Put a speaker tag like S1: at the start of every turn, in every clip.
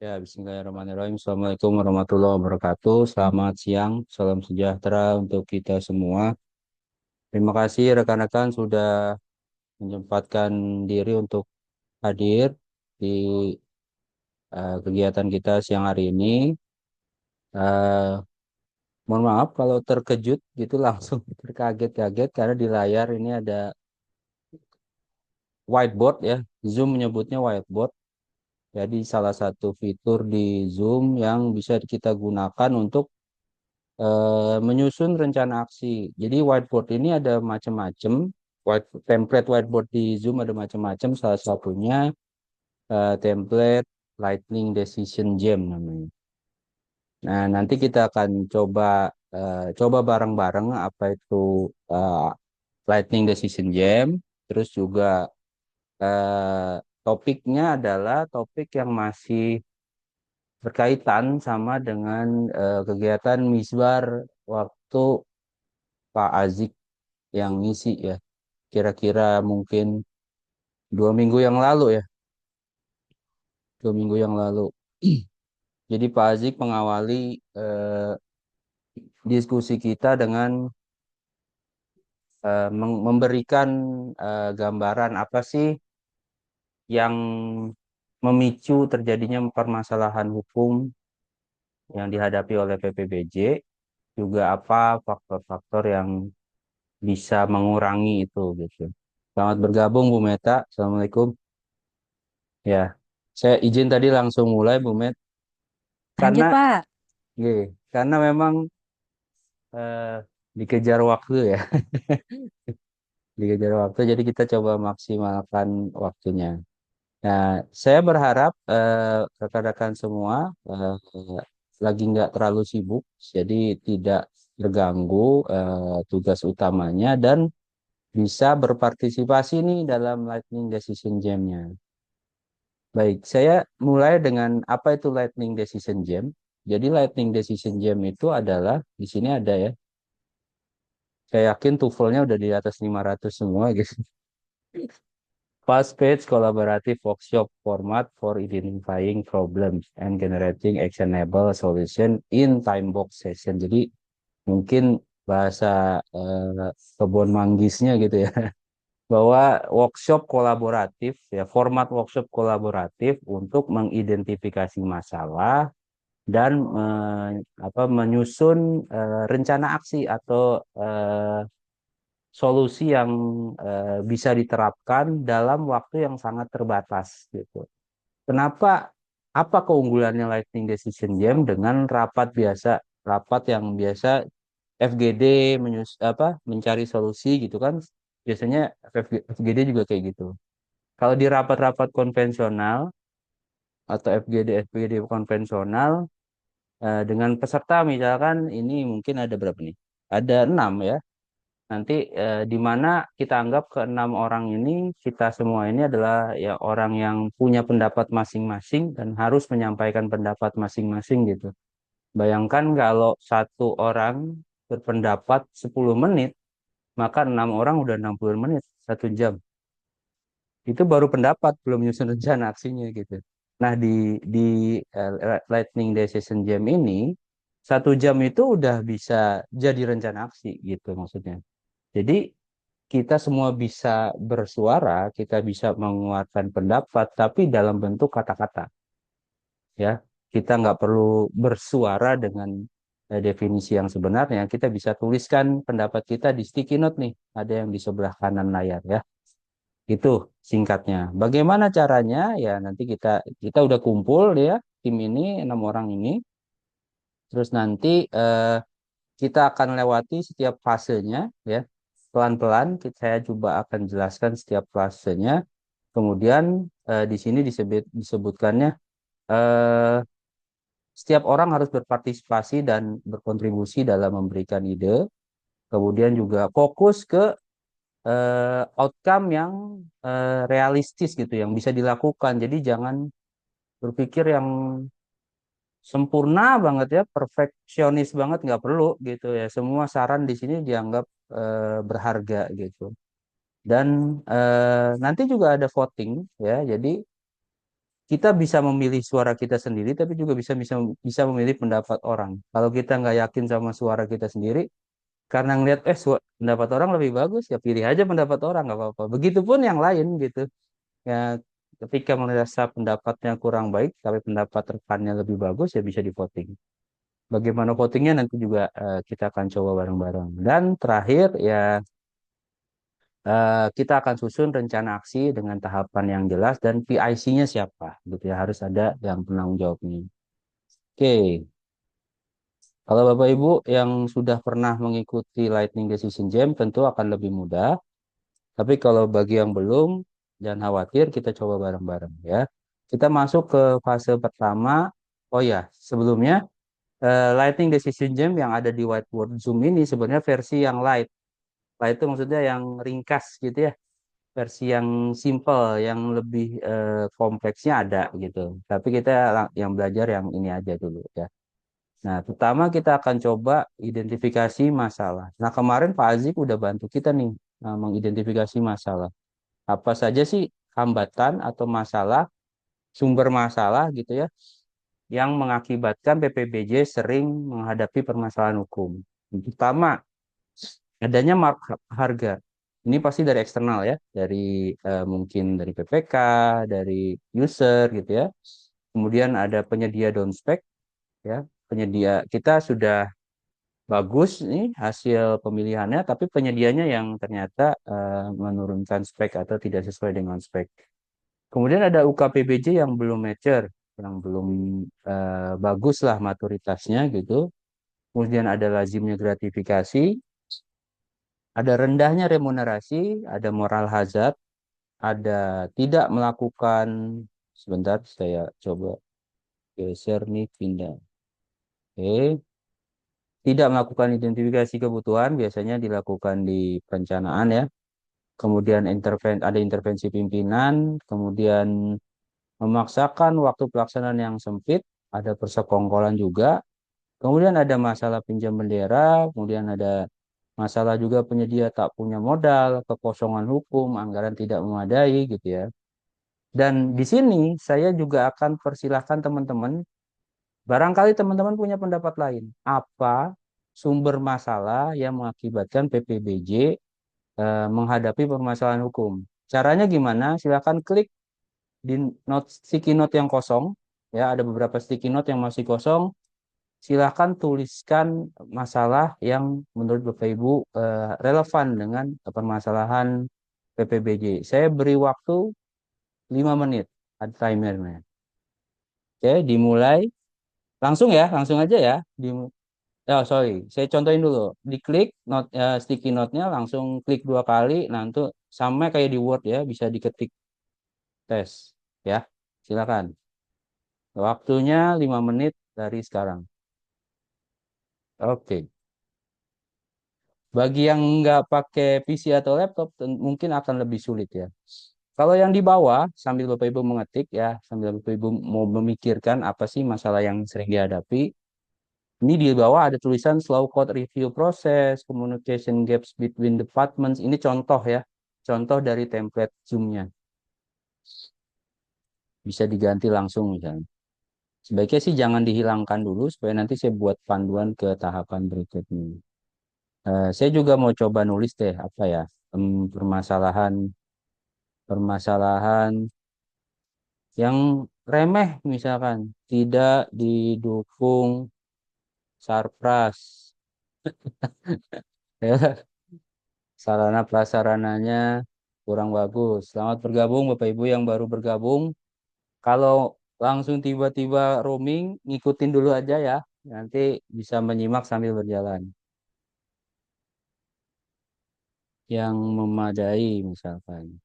S1: Ya, Bismillahirrahmanirrahim. Assalamualaikum warahmatullahi wabarakatuh. Selamat siang, salam sejahtera untuk kita semua. Terima kasih rekan-rekan sudah menyempatkan diri untuk hadir di kegiatan kita siang hari ini. Eh, Mohon maaf kalau terkejut gitu langsung terkaget-kaget karena di layar ini ada whiteboard ya. Zoom menyebutnya whiteboard. Jadi salah satu fitur di Zoom yang bisa kita gunakan untuk menyusun rencana aksi. Jadi whiteboard ini ada macam-macam. Template whiteboard di Zoom ada macam-macam. Salah satunya template Lightning Decision Jam namanya. Nah, nanti kita akan coba bareng-bareng apa itu eh, Lightning Decision Jam. Terus juga topiknya adalah topik yang masih berkaitan sama dengan kegiatan Misbar waktu Pak Azik yang ngisi ya. Kira-kira mungkin 2 minggu yang lalu ya, 2 minggu yang lalu. Jadi Pak Azik mengawali diskusi kita dengan memberikan gambaran apa sih yang memicu terjadinya permasalahan hukum yang dihadapi oleh PPBJ, juga apa faktor-faktor yang bisa mengurangi itu gitu. Selamat bergabung Bu Meta. Assalamualaikum. Ya, saya izin tadi langsung mulai Bu Met
S2: Lanjut,
S1: karena
S2: Pak.
S1: karena memang eh, dikejar waktu ya, dikejar waktu. Jadi kita coba maksimalkan waktunya. Nah, saya berharap rekan-rekan semua lagi nggak terlalu sibuk, jadi tidak terganggu tugas utamanya dan bisa berpartisipasi nih dalam Lightning Decision Jam-nya. Baik, saya mulai dengan apa itu Lightning Decision Jam. Jadi Lightning Decision Jam itu adalah di sini ada ya. Saya yakin TOEFL-nya udah di atas 500 semua gitu. Fast paced collaborative workshop format for identifying problems and generating actionable solution in time box session. Jadi mungkin bahasa kebun manggisnya gitu ya. Bahwa workshop kolaboratif ya, format workshop kolaboratif untuk mengidentifikasi masalah dan menyusun rencana aksi atau solusi yang bisa diterapkan dalam waktu yang sangat terbatas gitu. Kenapa? Apa keunggulannya Lightning Decision Jam dengan rapat biasa, rapat yang biasa FGD mencari solusi gitu kan? Biasanya FGD juga kayak gitu. Kalau di rapat-rapat konvensional atau FGD konvensional dengan peserta misalkan ini mungkin ada berapa nih? Ada 6 ya. Nanti di mana kita anggap keenam orang ini, kita semua ini adalah ya orang yang punya pendapat masing-masing dan harus menyampaikan pendapat masing-masing gitu. Bayangkan kalau satu orang berpendapat 10 menit, maka 6 orang udah 60 menit, 1 jam. Itu baru pendapat, belum nyusun rencana aksinya gitu. Nah, di Lightning Decision Jam ini, 1 jam itu udah bisa jadi rencana aksi gitu maksudnya. Jadi kita semua bisa bersuara, kita bisa mengeluarkan pendapat, tapi dalam bentuk kata-kata, ya. Kita nggak perlu bersuara dengan definisi yang sebenarnya. Kita bisa tuliskan pendapat kita di sticky note nih, ada yang di sebelah kanan layar, ya. Itu singkatnya. Bagaimana caranya? Ya nanti kita kita udah kumpul ya tim ini 6 orang ini. Terus nanti kita akan lewati setiap fasenya ya. Pelan-pelan saya coba akan jelaskan setiap fasenya. Kemudian di sini disebutkannya eh, setiap orang harus berpartisipasi dan berkontribusi dalam memberikan ide. Kemudian juga fokus ke outcome yang realistis gitu, yang bisa dilakukan. Jadi jangan berpikir yang sempurna banget ya, perfeksionis banget nggak perlu gitu ya. Semua saran di sini dianggap berharga gitu. Dan nanti juga ada voting ya. Jadi kita bisa memilih suara kita sendiri, tapi juga bisa bisa bisa memilih pendapat orang. Kalau kita nggak yakin sama suara kita sendiri, karena ngelihat pendapat orang lebih bagus, ya pilih aja pendapat orang nggak apa-apa. Begitupun yang lain gitu. Ya, ketika merasa pendapatnya kurang baik, tapi pendapat rekannya lebih bagus, ya bisa di voting. Bagaimana votingnya nanti juga kita akan coba bareng-bareng. Dan terakhir ya kita akan susun rencana aksi dengan tahapan yang jelas dan PIC-nya siapa, gitu ya. Harus ada yang penanggung jawabnya. Oke, kalau Bapak Ibu yang sudah pernah mengikuti Lightning Decision Jam tentu akan lebih mudah. Tapi kalau bagi yang belum, jangan khawatir, kita coba bareng-bareng ya. Kita masuk ke fase pertama. Oh ya, sebelumnya Lightning Decision Jam yang ada di whiteboard Zoom ini sebenarnya versi yang light. Light itu maksudnya yang ringkas gitu ya. Versi yang simple, yang lebih kompleksnya ada gitu. Tapi kita yang belajar yang ini aja dulu ya. Nah, pertama kita akan coba identifikasi masalah. Nah, kemarin Pak Azik udah bantu kita nih mengidentifikasi masalah. Apa saja sih hambatan atau masalah, sumber masalah gitu ya, yang mengakibatkan PPBJ sering menghadapi permasalahan hukum. Pertama, adanya harga. Ini pasti dari eksternal ya, dari mungkin dari PPK, dari user gitu ya. Kemudian ada penyedia downspec ya, penyedia kita sudah bagus nih hasil pemilihannya, tapi penyedianya yang ternyata menurunkan spek atau tidak sesuai dengan spek. Kemudian ada UKPBJ yang belum mature, yang belum bagus lah maturitasnya gitu. Kemudian ada lazimnya gratifikasi, ada rendahnya remunerasi, ada moral hazard, ada tidak melakukan, sebentar saya coba geser nih pindah. Oke. Tidak melakukan identifikasi kebutuhan biasanya dilakukan di perencanaan ya. Kemudian ada intervensi pimpinan, kemudian memaksakan waktu pelaksanaan yang sempit, ada persekongkolan juga. Kemudian ada masalah pinjam bendera, kemudian ada masalah juga penyedia tak punya modal, kekosongan hukum, anggaran tidak memadai gitu ya. Dan di sini saya juga akan persilahkan teman-teman, barangkali teman-teman punya pendapat lain. Apa sumber masalah yang mengakibatkan PPBJ menghadapi permasalahan hukum? Caranya gimana? Silakan klik di sticky note yang kosong. Ya, ada beberapa sticky note yang masih kosong. Silakan tuliskan masalah yang menurut Bapak Ibu relevan dengan permasalahan PPBJ. Saya beri waktu 5 menit. Ada timernya. Oke, dimulai. Langsung ya, langsung aja ya. Oh, sorry, saya contohin dulu. Diklik sticky note-nya, langsung klik 2 kali. Nanti sama kayak di Word ya, bisa diketik tes. Ya, silakan. Waktunya 5 menit dari sekarang. Oke. Bagi yang nggak pakai PC atau laptop, mungkin akan lebih sulit ya. Kalau yang di bawah, sambil Bapak Ibu mengetik ya, sambil Bapak Ibu mau memikirkan apa sih masalah yang sering dihadapi, ini di bawah ada tulisan slow code review process, communication gaps between departments. Ini contoh ya, contoh dari template Zoom-nya. Bisa diganti langsung misalnya. Sebaiknya sih jangan dihilangkan dulu supaya nanti saya buat panduan ke tahapan berikutnya. Saya juga mau coba nulis deh apa ya, permasalahan permasalahan yang remeh misalkan tidak didukung Sarpras. Ya, sarana prasarananya kurang bagus. Selamat bergabung Bapak Ibu yang baru bergabung. Kalau langsung tiba-tiba roaming, ngikutin dulu aja ya. Nanti bisa menyimak sambil berjalan. Yang memadai misalkan.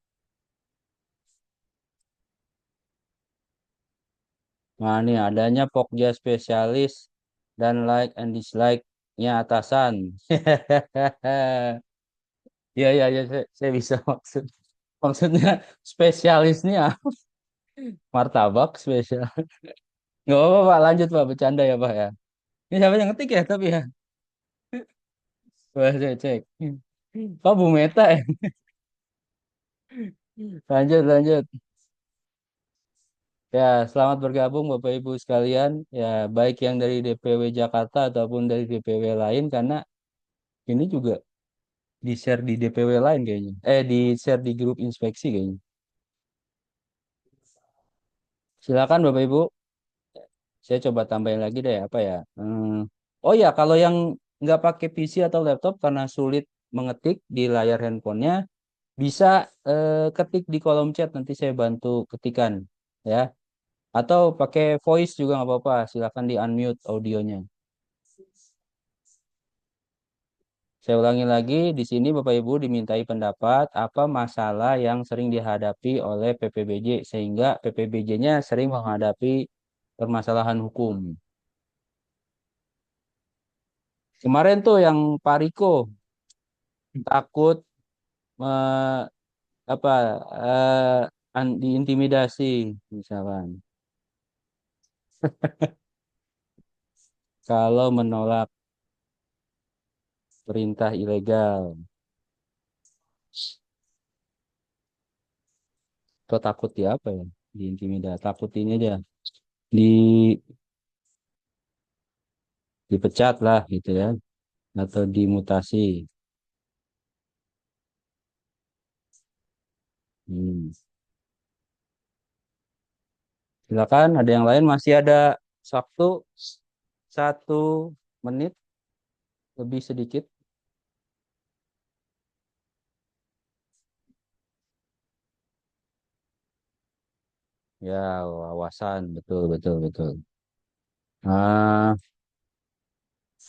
S1: Nah, ini adanya Pokja spesialis dan like and dislike-nya atasan. Iya, iya, iya, saya bisa maksud. Maksudnya spesialisnya martabak spesial. Nggak apa-apa, Pak. Lanjut, Pak. Bercanda ya, Pak ya. Ini siapa yang ngetik ya, tapi ya. Coba saya cek. Oh, Bu Meta ya. Lanjut, lanjut. Ya, selamat bergabung Bapak Ibu sekalian. Ya, baik yang dari DPW Jakarta ataupun dari DPW lain, karena ini juga di-share di DPW lain kayaknya. Di-share di grup inspeksi kayaknya. Silakan Bapak Ibu. Saya coba tambahin lagi deh apa ya. Oh ya, kalau yang nggak pakai PC atau laptop karena sulit mengetik di layar handphonenya, bisa ketik di kolom chat, nanti saya bantu ketikan ya. Atau pakai voice juga nggak apa-apa. Silakan di unmute audionya. Saya ulangi lagi, di sini Bapak Ibu dimintai pendapat apa masalah yang sering dihadapi oleh PPBJ sehingga PPBJ-nya sering menghadapi permasalahan hukum. Kemarin tuh yang Pak Riko takut eh, apa diintimidasi misalkan kalau menolak perintah ilegal. Atau takut di apa ya? Diintimidasi, takut ini aja di dipecat lah gitu ya atau dimutasi. Hmm. Silakan, ada yang lain masih ada waktu 1 menit lebih sedikit. Ya, wawasan betul betul betul. Ah,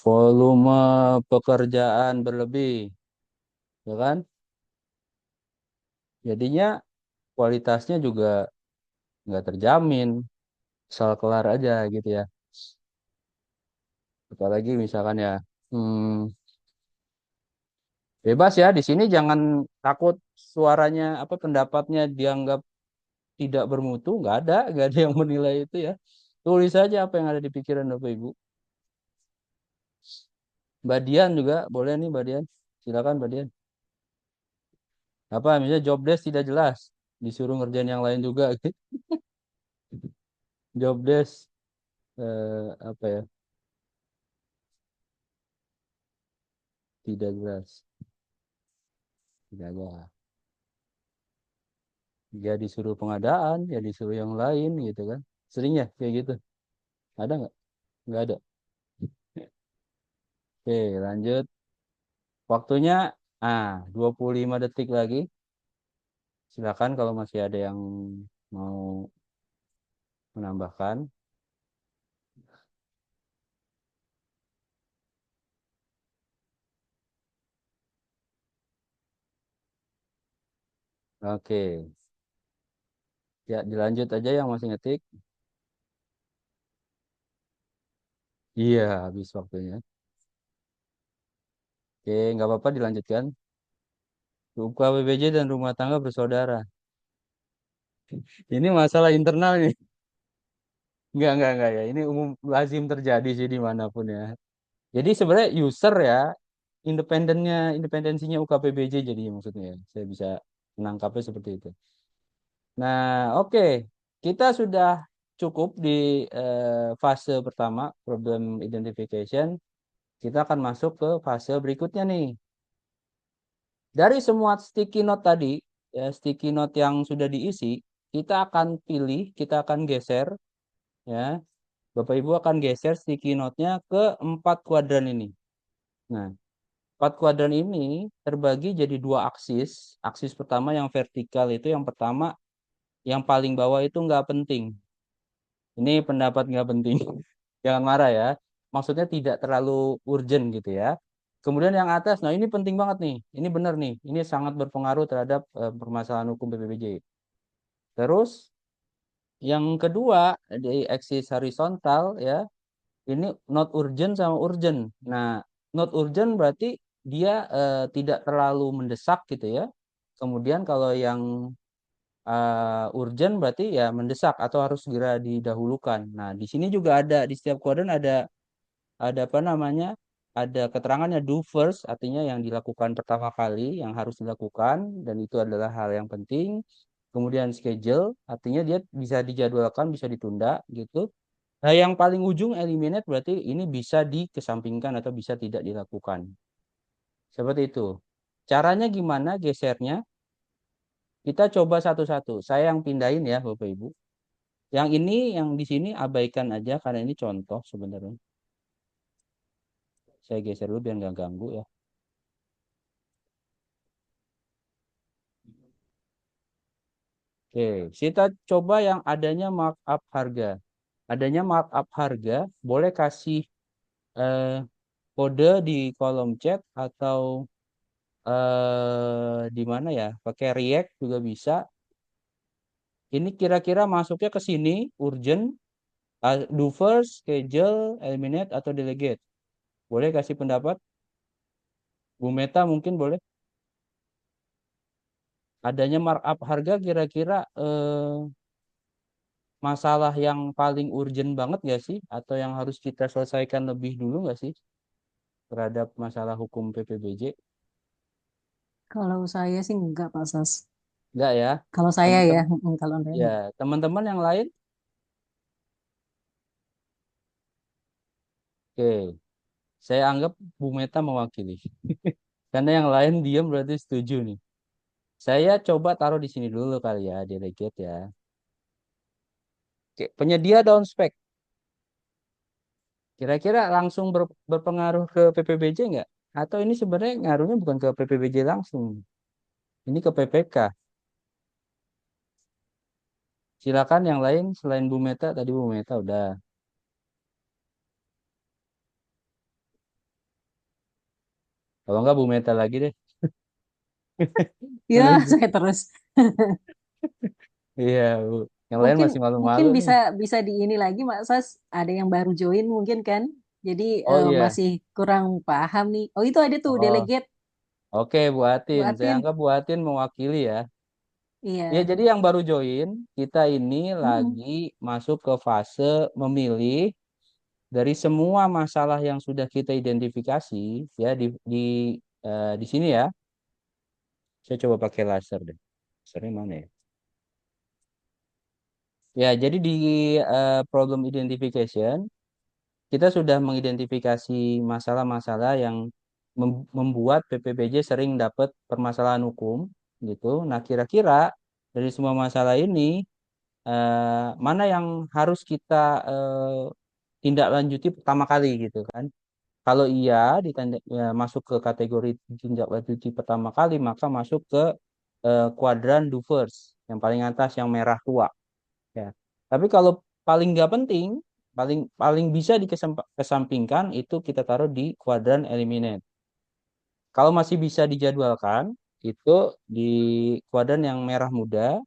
S1: volume pekerjaan berlebih, ya kan? Jadinya kualitasnya juga nggak terjamin, asal kelar aja gitu ya. Apalagi misalkan ya, hmm, bebas ya di sini, jangan takut suaranya apa pendapatnya dianggap tidak bermutu, nggak ada yang menilai itu ya. Tulis saja apa yang ada di pikiran Bapak Ibu. Mbak Dian juga boleh nih Mbak Dian. Silakan Mbak Dian. Apa misalnya job desk tidak jelas, disuruh ngerjain yang lain juga. Job desk apa ya, tidak jelas, tidak ada. Ya disuruh pengadaan, ya disuruh yang lain gitu kan. Sering ya kayak gitu. Ada nggak? Nggak ada. Oke, lanjut. Waktunya 25 detik lagi. Silakan kalau masih ada yang mau menambahkan. Oke, ya dilanjut aja yang masih ngetik. Iya, habis waktunya. Oke, nggak apa-apa dilanjutkan. UKWBJ dan rumah tangga bersaudara. Ini masalah internal nih. Enggak ya. Ini umum lazim terjadi sih dimanapun ya. Jadi sebenarnya user ya, independensinya UKPBJ jadi maksudnya ya. Saya bisa menangkapnya seperti itu. Nah, oke. Kita sudah cukup di fase pertama, problem identification. Kita akan masuk ke fase berikutnya nih. Dari semua sticky note tadi, ya, sticky note yang sudah diisi, kita akan pilih, kita akan geser, ya. Bapak Ibu akan geser sticky note-nya ke 4 kuadran ini. Nah, 4 kuadran ini terbagi jadi 2 aksis. Aksis pertama yang vertikal itu yang pertama, yang paling bawah itu nggak penting. Ini pendapat nggak penting. Jangan marah ya. Maksudnya tidak terlalu urgent gitu ya. Kemudian yang atas, nah ini penting banget nih. Ini benar nih. Ini sangat berpengaruh terhadap permasalahan hukum PPBJ. Terus yang kedua di aksis horizontal ya, ini not urgent sama urgent. Nah, not urgent berarti dia tidak terlalu mendesak gitu ya. Kemudian kalau yang urgent berarti ya mendesak atau harus segera didahulukan. Nah, di sini juga ada di setiap kuadran ada apa namanya? Ada keterangannya do first, artinya yang dilakukan pertama kali, yang harus dilakukan dan itu adalah hal yang penting. kemudian schedule, artinya dia bisa dijadwalkan, bisa ditunda gitu. Nah, yang paling ujung eliminate berarti ini bisa dikesampingkan atau bisa tidak dilakukan. Seperti itu. Caranya gimana gesernya? Kita coba satu-satu. Saya yang pindahin ya, Bapak Ibu. Yang ini, yang di sini abaikan aja karena ini contoh sebenarnya. Saya geser dulu biar nggak ganggu ya. Oke, kita coba yang adanya markup harga. Adanya markup harga, boleh kasih eh, kode di kolom chat atau di mana ya? Pakai React juga bisa. Ini kira-kira masuknya ke sini, urgent, do first, schedule, eliminate, atau delegate. Boleh kasih pendapat? Bu Meta mungkin boleh. Adanya markup harga kira-kira masalah yang paling urgent banget gak sih? Atau yang harus kita selesaikan lebih dulu gak sih terhadap masalah hukum PPBJ?
S2: Kalau saya sih enggak, Pak Sas.
S1: Enggak ya?
S2: Kalau saya ya,
S1: Teman-teman
S2: kalau saya
S1: ya,
S2: enggak.
S1: teman-teman yang lain? Oke, saya anggap Bu Meta mewakili. Karena yang lain diam berarti setuju nih. Saya coba taruh di sini dulu kali ya, delegate ya. Oke, penyedia down spec. Kira-kira langsung berpengaruh ke PPBJ nggak? Atau ini sebenarnya ngaruhnya bukan ke PPBJ langsung. Ini ke PPK. Silakan yang lain selain Bu Meta, tadi Bu Meta udah. Kalau nggak Bu Meta lagi deh.
S2: Ya,
S1: Menunjuk.
S2: saya terus.
S1: Iya, Bu. Yang lain
S2: Mungkin
S1: masih
S2: mungkin
S1: malu-malu nih.
S2: bisa bisa di ini lagi, Mak Sas. Ada yang baru join mungkin kan. Jadi
S1: Oh iya.
S2: masih kurang paham nih. Oh, itu ada tuh
S1: Oh,
S2: delegate
S1: oke Bu Atin. Saya
S2: buatin.
S1: anggap Bu Atin mewakili ya. Ya,
S2: Iya.
S1: jadi yang baru join, kita ini
S2: Mm-mm.
S1: lagi masuk ke fase memilih dari semua masalah yang sudah kita identifikasi ya di sini ya. Saya coba pakai laser deh. Lasernya mana ya? Ya, jadi di problem identification kita sudah mengidentifikasi masalah-masalah yang membuat PPBJ sering dapat permasalahan hukum gitu. Nah, kira-kira dari semua masalah ini mana yang harus kita tindak lanjuti pertama kali gitu kan? Kalau iya masuk ke kategori tindak lanjuti pertama kali, maka masuk ke kuadran do first, yang paling atas yang merah tua. Ya. Tapi kalau paling nggak penting, paling paling bisa dikesampingkan itu kita taruh di kuadran eliminate. Kalau masih bisa dijadwalkan, itu di kuadran yang merah muda.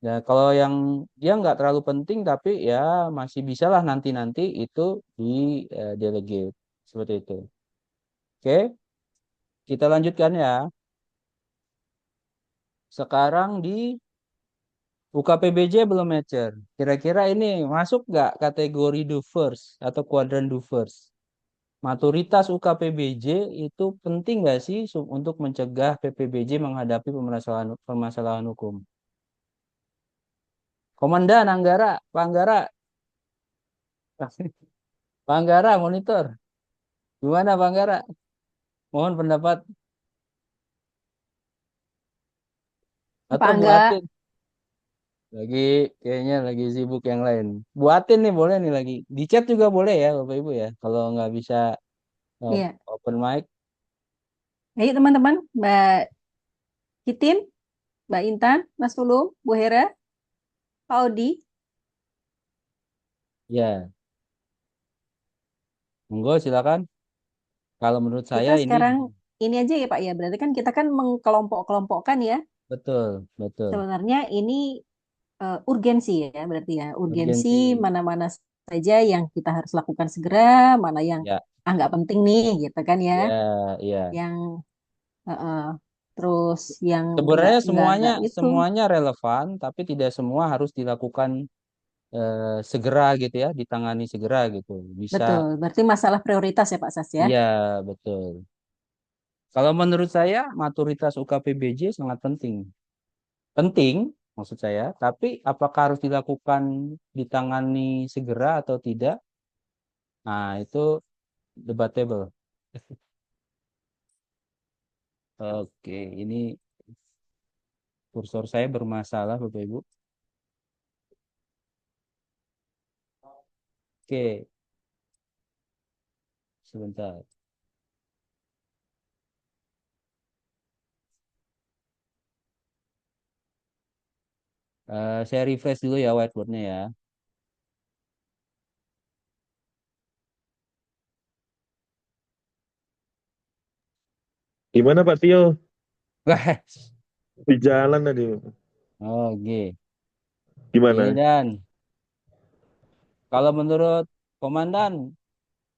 S1: Ya, kalau yang dia nggak terlalu penting tapi ya masih bisa lah nanti-nanti itu di delegate seperti itu. Oke, kita lanjutkan ya. Sekarang di UKPBJ belum mature. Kira-kira ini masuk nggak kategori do first atau kuadran do first? Maturitas UKPBJ itu penting nggak sih untuk mencegah PPBJ menghadapi permasalahan permasalahan hukum? Komandan Anggara, Pak Anggara, Pak Anggara monitor. Gimana Pak Anggara? Mohon pendapat
S2: Pak
S1: atau
S2: Angga,
S1: buatin. Lagi kayaknya lagi sibuk yang lain. Buatin nih boleh nih lagi. Di chat juga boleh ya Bapak Ibu ya. Kalau nggak bisa eh,
S2: iya.
S1: open mic,
S2: Ayo teman-teman, Mbak Kitin, Mbak Intan, Mas Tulung, Bu Hera, Pak Odi.
S1: ya monggo silakan. Kalau menurut
S2: Kita
S1: saya ini
S2: sekarang ini aja ya Pak ya. Berarti kan kita kan mengkelompok-kelompokkan ya.
S1: betul, betul.
S2: Sebenarnya ini urgensi ya, berarti ya. Urgensi
S1: Urgensi.
S2: mana-mana saja yang kita harus lakukan segera, mana yang
S1: Ya,
S2: nggak penting nih, gitu kan ya.
S1: ya, ya.
S2: Yang eh, terus yang
S1: Sebenarnya
S2: nggak itu.
S1: semuanya relevan, tapi tidak semua harus dilakukan segera gitu ya, ditangani segera gitu. Bisa,
S2: Betul. Berarti masalah prioritas ya Pak Sas ya.
S1: iya betul. Kalau menurut saya maturitas UKPBJ sangat penting. Penting, maksud saya. Tapi apakah harus dilakukan, ditangani segera atau tidak? Nah, itu debatable. Oke, ini kursor saya bermasalah, Bapak Ibu. Oke, sebentar. Saya refresh dulu ya whiteboardnya ya.
S3: Gimana Pak Tio?
S1: Wah,
S3: Di jalan tadi.
S1: oke. Ini
S3: Gimana?
S1: Dan, kalau menurut Komandan,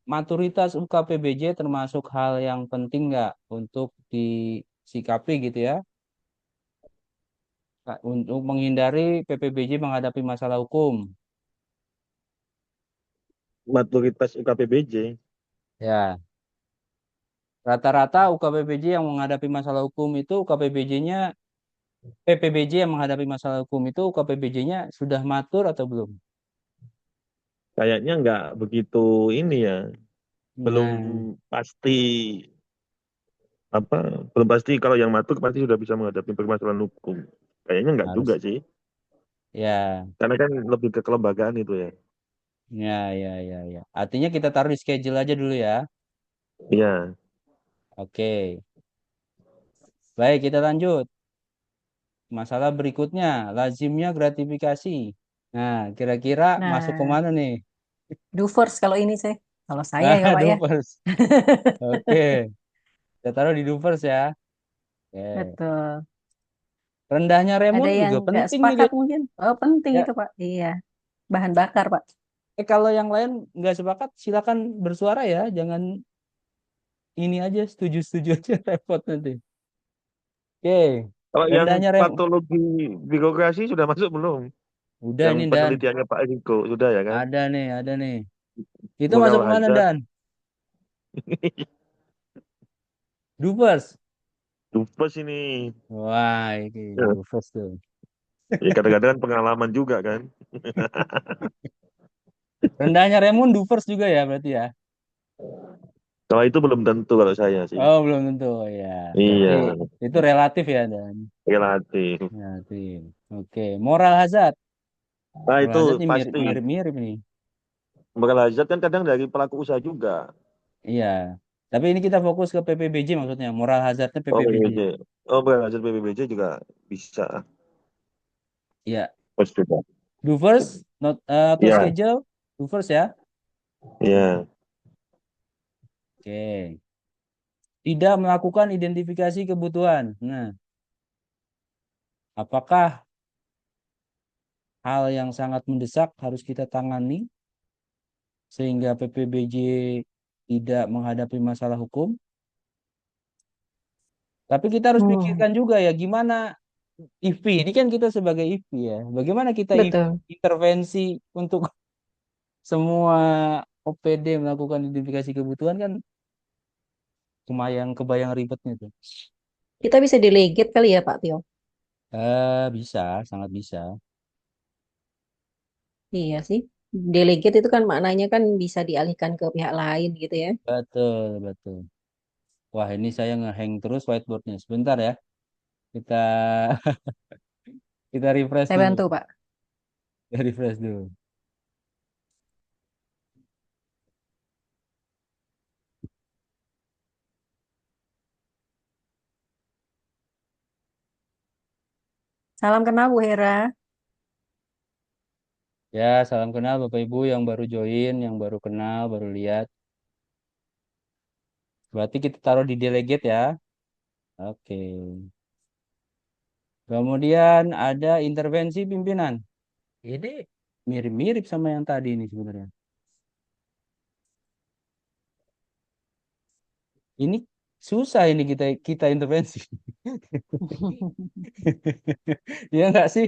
S1: maturitas UKPBJ termasuk hal yang penting nggak untuk disikapi gitu ya, untuk menghindari PPBJ menghadapi masalah hukum.
S3: Maturitas UKPBJ.
S1: Ya, rata-rata UKPBJ yang menghadapi masalah hukum itu UKPBJ-nya, PPBJ yang menghadapi masalah hukum itu UKPBJ-nya sudah matur atau belum?
S3: Kayaknya nggak begitu ini ya. Belum
S1: Nah,
S3: pasti apa? Belum pasti kalau yang matuk pasti sudah bisa menghadapi permasalahan hukum. Kayaknya nggak juga
S1: harus.
S3: sih.
S1: Ya,
S3: Karena kan lebih ke kelembagaan itu ya.
S1: ya. Artinya kita taruh di schedule aja dulu ya.
S3: Iya.
S1: Oke. Baik, kita lanjut. Masalah berikutnya, lazimnya gratifikasi. Nah, kira-kira masuk ke
S2: Nah,
S1: mana nih?
S2: do first kalau ini sih. Kalau saya ya
S1: Ah,
S2: Pak ya.
S1: do first. Oke, kita taruh di do first ya. Oke.
S2: Betul.
S1: Rendahnya
S2: Ada
S1: remon
S2: yang
S1: juga
S2: nggak
S1: penting nih,
S2: sepakat
S1: Den.
S2: mungkin? Oh, penting
S1: Ya,
S2: itu Pak. Iya. Bahan bakar Pak.
S1: kalau yang lain nggak sepakat, silakan bersuara ya. Jangan ini aja, setuju-setuju aja repot nanti. Oke,
S3: Kalau yang
S1: rendahnya remon.
S3: patologi birokrasi sudah masuk belum?
S1: Udah
S3: Yang
S1: ini, Dan.
S3: penelitiannya Pak Riko sudah ya kan?
S1: Ada nih. Itu masuk
S3: Moral
S1: kemana,
S3: hazard.
S1: Dan? Do first.
S3: Dupes ini.
S1: Wah, ini
S3: Ya,
S1: do first tuh.
S3: ya kadang-kadang kan pengalaman juga kan.
S1: Rendahnya Raymond Duvers juga ya berarti ya.
S3: Kalau itu belum tentu kalau saya sih.
S1: Oh, belum tentu ya. Berarti
S3: Iya,
S1: itu relatif ya dan
S3: relatif.
S1: relatif. Oke, moral hazard.
S3: Nah
S1: Moral
S3: itu
S1: hazard ini
S3: pasti.
S1: mirip-mirip nih.
S3: Moral hazard kan kadang dari pelaku usaha juga.
S1: Iya. Tapi ini kita fokus ke PPBJ maksudnya. Moral hazardnya
S3: Oh
S1: PPBJ.
S3: PBBJ. Oh moral hazard PBBJ juga bisa.
S1: Iya.
S3: Pas juga.
S1: Duvers not, atau
S3: Iya,
S1: schedule Duvers ya.
S3: iya.
S1: Oke. Tidak melakukan identifikasi kebutuhan. Nah, apakah hal yang sangat mendesak harus kita tangani sehingga PPBJ tidak menghadapi masalah hukum? Tapi kita harus
S2: Hmm,
S1: pikirkan juga ya gimana IV. Ini kan kita sebagai IV ya. Bagaimana kita
S2: betul.
S1: intervensi untuk semua OPD melakukan identifikasi kebutuhan kan lumayan kebayang ribetnya tuh.
S2: Kita bisa delegate kali ya Pak Tio.
S1: Bisa, sangat bisa.
S2: Iya sih. Delegate itu kan maknanya kan bisa dialihkan ke pihak lain gitu ya.
S1: Betul. Wah, ini saya ngehang terus whiteboardnya. Sebentar ya. Kita kita refresh
S2: Saya
S1: dulu.
S2: bantu Pak.
S1: Kita refresh dulu.
S2: Salam kenal Bu Hera.
S1: Ya, salam kenal Bapak Ibu yang baru join, yang baru kenal, baru lihat. Berarti kita taruh di delegate ya. Oke. Kemudian ada intervensi pimpinan. Ini mirip-mirip sama yang tadi ini sebenarnya. Ini susah ini kita kita intervensi. Iya nggak sih?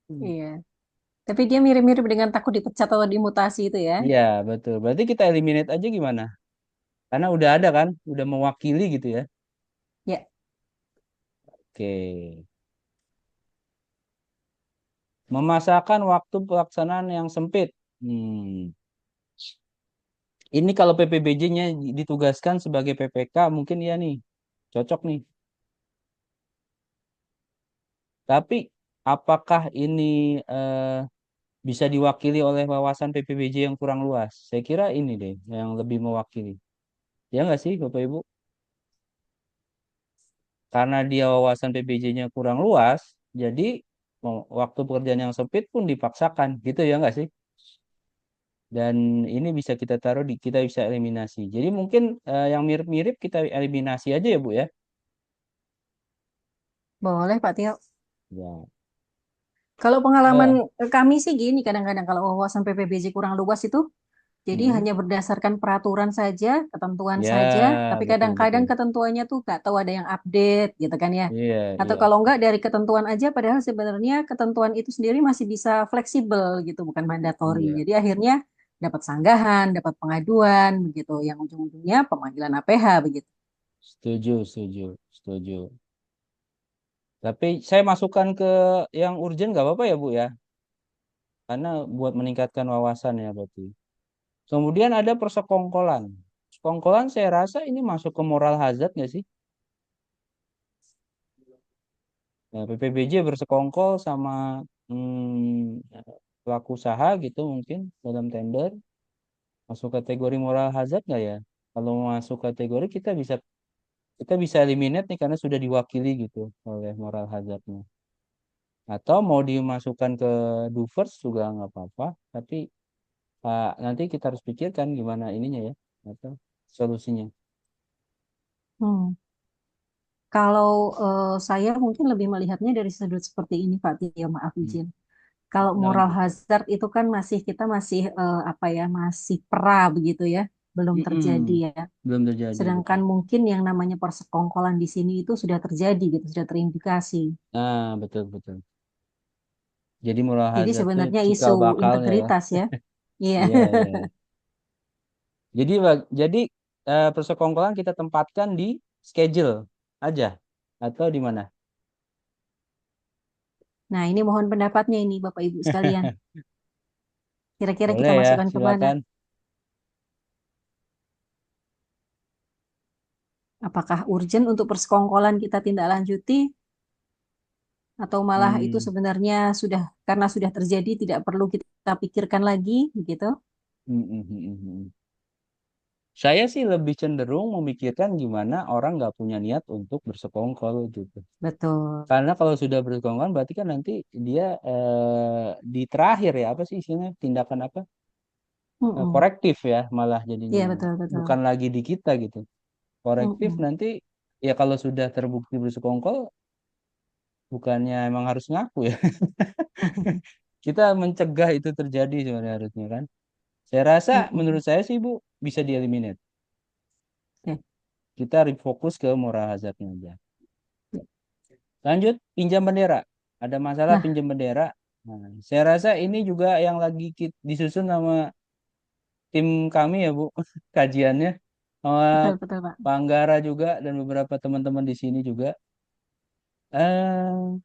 S2: Iya. Tapi dia mirip-mirip dengan takut dipecat atau dimutasi itu ya.
S1: Iya, betul. Berarti kita eliminate aja gimana? Karena udah ada kan, udah mewakili gitu ya.
S2: Ya.
S1: Oke. Memasakkan waktu pelaksanaan yang sempit. Ini kalau PPBJ-nya ditugaskan sebagai PPK, mungkin ya nih, cocok nih. Tapi apakah ini bisa diwakili oleh wawasan PPBJ yang kurang luas? Saya kira ini deh yang lebih mewakili. Ya nggak sih, Bapak Ibu? Karena dia wawasan PPJ-nya kurang luas, jadi waktu pekerjaan yang sempit pun dipaksakan, gitu ya nggak sih? Dan ini bisa kita taruh di, kita bisa eliminasi. Jadi mungkin yang mirip-mirip kita eliminasi aja ya Bu ya.
S2: Boleh Pak Tio.
S1: Ya.
S2: Kalau pengalaman
S1: Eh,
S2: kami sih gini, kadang-kadang kalau wawasan PPBJ kurang luas itu, jadi
S1: mm-mm.
S2: hanya berdasarkan peraturan saja, ketentuan
S1: Ya,
S2: saja, tapi
S1: betul
S2: kadang-kadang
S1: betul.
S2: ketentuannya tuh nggak tahu ada yang update gitu kan ya.
S1: Iya,
S2: Atau
S1: iya.
S2: kalau nggak dari ketentuan aja, padahal sebenarnya ketentuan itu sendiri masih bisa fleksibel gitu, bukan mandatori.
S1: Iya.
S2: Jadi akhirnya dapat sanggahan, dapat pengaduan begitu, yang ujung-ujungnya pemanggilan APH begitu.
S1: Setuju, setuju, setuju. Tapi saya masukkan ke yang urgent nggak apa-apa ya Bu ya, karena buat meningkatkan wawasan ya berarti. Kemudian ada persekongkolan. Persekongkolan saya rasa ini masuk ke moral hazard nggak sih? Nah, PPBJ bersekongkol sama pelaku usaha gitu mungkin dalam tender. Masuk kategori moral hazard nggak ya? Kalau masuk kategori kita bisa eliminate nih karena sudah diwakili gitu oleh moral hazardnya. Atau mau dimasukkan ke doers juga nggak apa-apa, tapi nanti kita harus pikirkan gimana ininya ya, atau solusinya.
S2: Hmm. Kalau saya mungkin lebih melihatnya dari sudut seperti ini Pak Tio, maaf
S1: Hmm.
S2: izin. Kalau moral
S1: Lanjut.
S2: hazard itu kan kita masih apa ya, masih pra begitu ya, belum terjadi
S1: Mm-mm.
S2: ya.
S1: Belum terjadi betul.
S2: Sedangkan mungkin yang namanya persekongkolan di sini itu sudah terjadi gitu, sudah terindikasi.
S1: Nah, betul betul. Jadi moral
S2: Jadi
S1: hazard tuh
S2: sebenarnya isu
S1: cikal bakalnya ya.
S2: integritas ya. Iya.
S1: Iya, iya. Jadi persekongkolan kita tempatkan di schedule aja atau di mana?
S2: Nah, ini mohon pendapatnya ini Bapak Ibu sekalian. Kira-kira kita
S1: Boleh ya,
S2: masukkan ke mana?
S1: silakan.
S2: Apakah urgent untuk persekongkolan kita tindak lanjuti atau malah itu
S1: Hmm,
S2: sebenarnya sudah karena sudah terjadi tidak perlu kita pikirkan lagi begitu?
S1: hmm, hmm, hmm, hmm. Saya sih lebih cenderung memikirkan gimana orang nggak punya niat untuk bersekongkol gitu.
S2: Betul.
S1: Karena kalau sudah bersekongkol berarti kan nanti dia di terakhir ya apa sih istilahnya tindakan apa
S2: Mm-mm.
S1: korektif ya malah
S2: Iya
S1: jadinya
S2: betul betul.
S1: bukan lagi di kita gitu. Korektif
S2: Mm-mm.
S1: nanti ya kalau sudah terbukti bersekongkol bukannya emang harus ngaku ya. Kita mencegah itu terjadi sebenarnya harusnya kan. Saya rasa
S2: Mm-mm.
S1: menurut saya sih Bu bisa dieliminate.
S2: Oke.
S1: Kita fokus ke moral hazardnya aja. Lanjut pinjam bendera. Ada masalah
S2: Nah,
S1: pinjam bendera. Nah, saya rasa ini juga yang lagi disusun sama tim kami ya Bu, kajiannya sama
S2: betul betul Pak.
S1: Pak Anggara juga dan beberapa teman-teman di sini juga. Eh,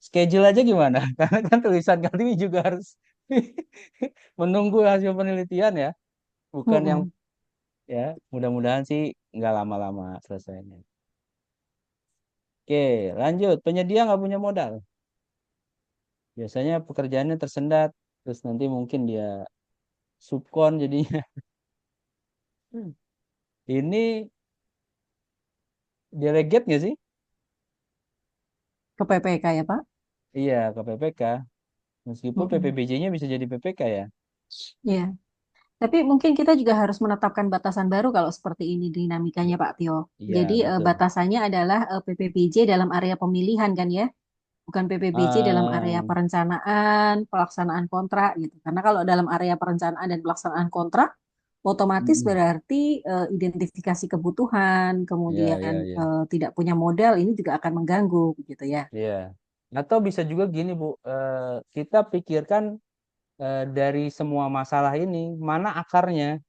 S1: Schedule aja gimana? Karena kan tulisan kali ini juga harus menunggu hasil penelitian ya, bukan yang
S2: Mm-mm.
S1: ya mudah-mudahan sih nggak lama-lama selesainya. Oke, lanjut. Penyedia nggak punya modal. Biasanya pekerjaannya tersendat, terus nanti mungkin dia subkon jadinya. Ini delegate nggak sih?
S2: Ke PPK ya Pak.
S1: Iya, ke PPK. Meskipun
S2: Mm-mm.
S1: PPBJ-nya bisa jadi PPK ya.
S2: Iya. Tapi mungkin kita juga harus menetapkan batasan baru kalau seperti ini dinamikanya Pak Tio. Jadi
S1: Iya, betul.
S2: batasannya adalah PPBJ dalam area pemilihan kan ya, bukan PPBJ dalam area
S1: Ah,
S2: perencanaan, pelaksanaan kontrak gitu. Karena kalau dalam area perencanaan dan pelaksanaan kontrak, otomatis
S1: mm-mm.
S2: berarti identifikasi kebutuhan,
S1: Iya,
S2: kemudian
S1: iya, iya.
S2: tidak punya modal ini juga akan mengganggu gitu ya.
S1: Iya. Atau bisa juga gini, Bu. Kita pikirkan dari semua masalah ini, mana akarnya?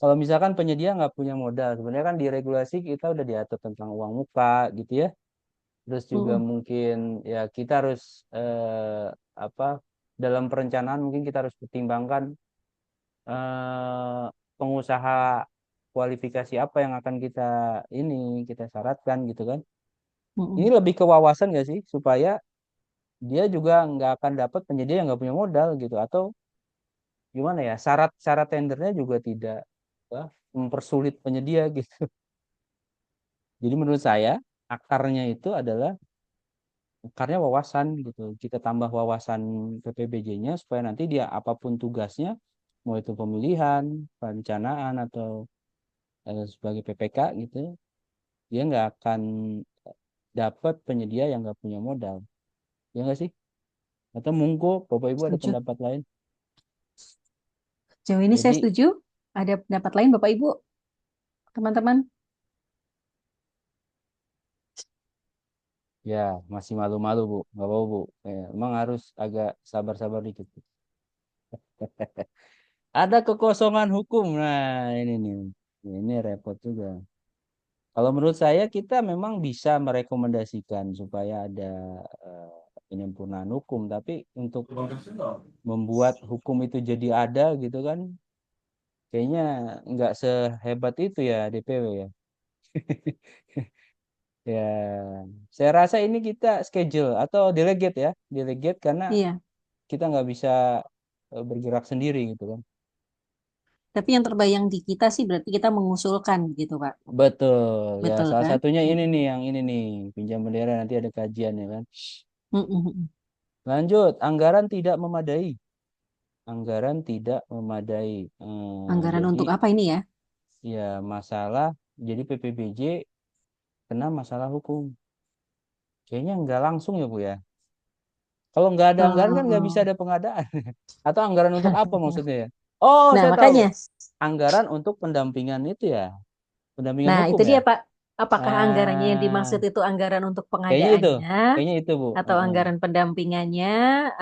S1: Kalau misalkan penyedia nggak punya modal, sebenarnya kan di regulasi kita udah diatur tentang uang muka gitu ya. Terus juga
S2: Mm-mm.
S1: mungkin ya kita harus apa dalam perencanaan mungkin kita harus pertimbangkan eh, pengusaha kualifikasi apa yang akan kita syaratkan gitu kan. Ini
S2: Mm-mm.
S1: lebih ke wawasan nggak sih supaya dia juga nggak akan dapat penyedia yang nggak punya modal gitu atau gimana ya syarat-syarat tendernya juga tidak mempersulit penyedia gitu. Jadi menurut saya akarnya itu adalah akarnya wawasan gitu. Kita tambah wawasan PPBJ-nya supaya nanti dia apapun tugasnya, mau itu pemilihan, perencanaan atau sebagai PPK gitu, dia nggak akan dapat penyedia yang nggak punya modal. Ya nggak sih? Atau monggo Bapak Ibu ada
S2: Setuju.
S1: pendapat lain?
S2: Jauh ini saya
S1: Jadi
S2: setuju. Ada pendapat lain Bapak Ibu, teman-teman?
S1: ya masih malu-malu Bu, nggak apa-apa Bu. Emang harus agak sabar-sabar dikit. Ada kekosongan hukum. Nah ini nih, ini repot juga. Kalau menurut saya kita memang bisa merekomendasikan supaya ada eh, penyempurnaan hukum, tapi untuk membuat hukum itu jadi ada gitu kan, kayaknya nggak sehebat itu ya DPW ya. Ya, saya rasa ini kita schedule atau delegate ya, delegate karena
S2: Iya.
S1: kita nggak bisa bergerak sendiri gitu kan.
S2: Tapi yang terbayang di kita sih berarti kita mengusulkan gitu, Pak.
S1: Betul, ya
S2: Betul
S1: salah
S2: kan?
S1: satunya ini nih,
S2: Mm-mm.
S1: yang ini nih, pinjam bendera nanti ada kajian ya kan.
S2: Mm-mm.
S1: Lanjut, anggaran tidak memadai. Anggaran tidak memadai.
S2: Anggaran
S1: Jadi
S2: untuk apa ini ya?
S1: ya masalah, jadi PPBJ kena masalah hukum. Kayaknya nggak langsung ya Bu ya. Kalau nggak ada anggaran kan nggak bisa
S2: Oh.
S1: ada pengadaan. Atau anggaran untuk apa maksudnya ya? Oh,
S2: Nah,
S1: saya tahu.
S2: makanya.
S1: Anggaran untuk pendampingan itu ya, pendampingan
S2: Nah,
S1: hukum
S2: itu
S1: ya.
S2: dia, Pak. Apakah anggarannya yang dimaksud
S1: Ah,
S2: itu anggaran untuk
S1: kayaknya itu,
S2: pengadaannya,
S1: kayaknya itu Bu.
S2: atau anggaran pendampingannya,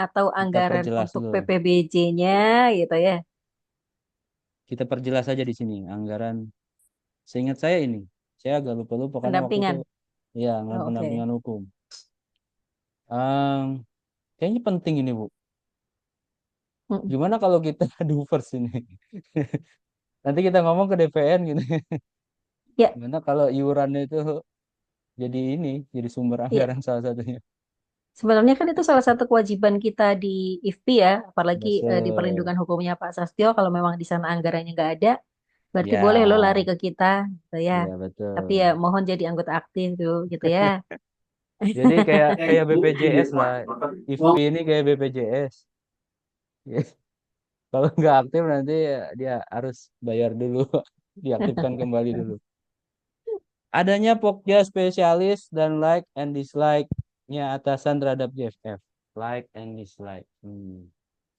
S2: atau
S1: Kita
S2: anggaran
S1: perjelas
S2: untuk
S1: dulu.
S2: PPBJ-nya, gitu ya?
S1: Kita perjelas aja di sini anggaran. Seingat saya ini, saya agak lupa-lupa karena waktu itu
S2: Pendampingan.
S1: ya anggaran
S2: Oh, oke.
S1: pendampingan hukum. Ehm, Kayaknya penting ini Bu.
S2: Mm-mm.
S1: Gimana kalau kita do first ini? Nanti kita ngomong ke DPN gitu.
S2: Ya,
S1: Gimana kalau iurannya itu jadi ini, jadi sumber
S2: ya.
S1: anggaran salah satunya.
S2: Sebenarnya kan itu salah satu kewajiban kita di IFPI ya, apalagi di
S1: Betul.
S2: perlindungan hukumnya Pak Sastio. Kalau memang di sana anggarannya nggak ada, berarti boleh lo lari
S1: Ya,
S2: ke kita, gitu ya.
S1: ya
S2: Tapi
S1: betul.
S2: ya mohon jadi anggota aktif tuh, gitu ya.
S1: Jadi kayak kayak BPJS lah. IFPI ini kayak BPJS. Kalau nggak aktif nanti ya dia harus bayar dulu, diaktifkan kembali dulu. Adanya pokja spesialis dan like and dislike-nya atasan terhadap JFF. Like and dislike.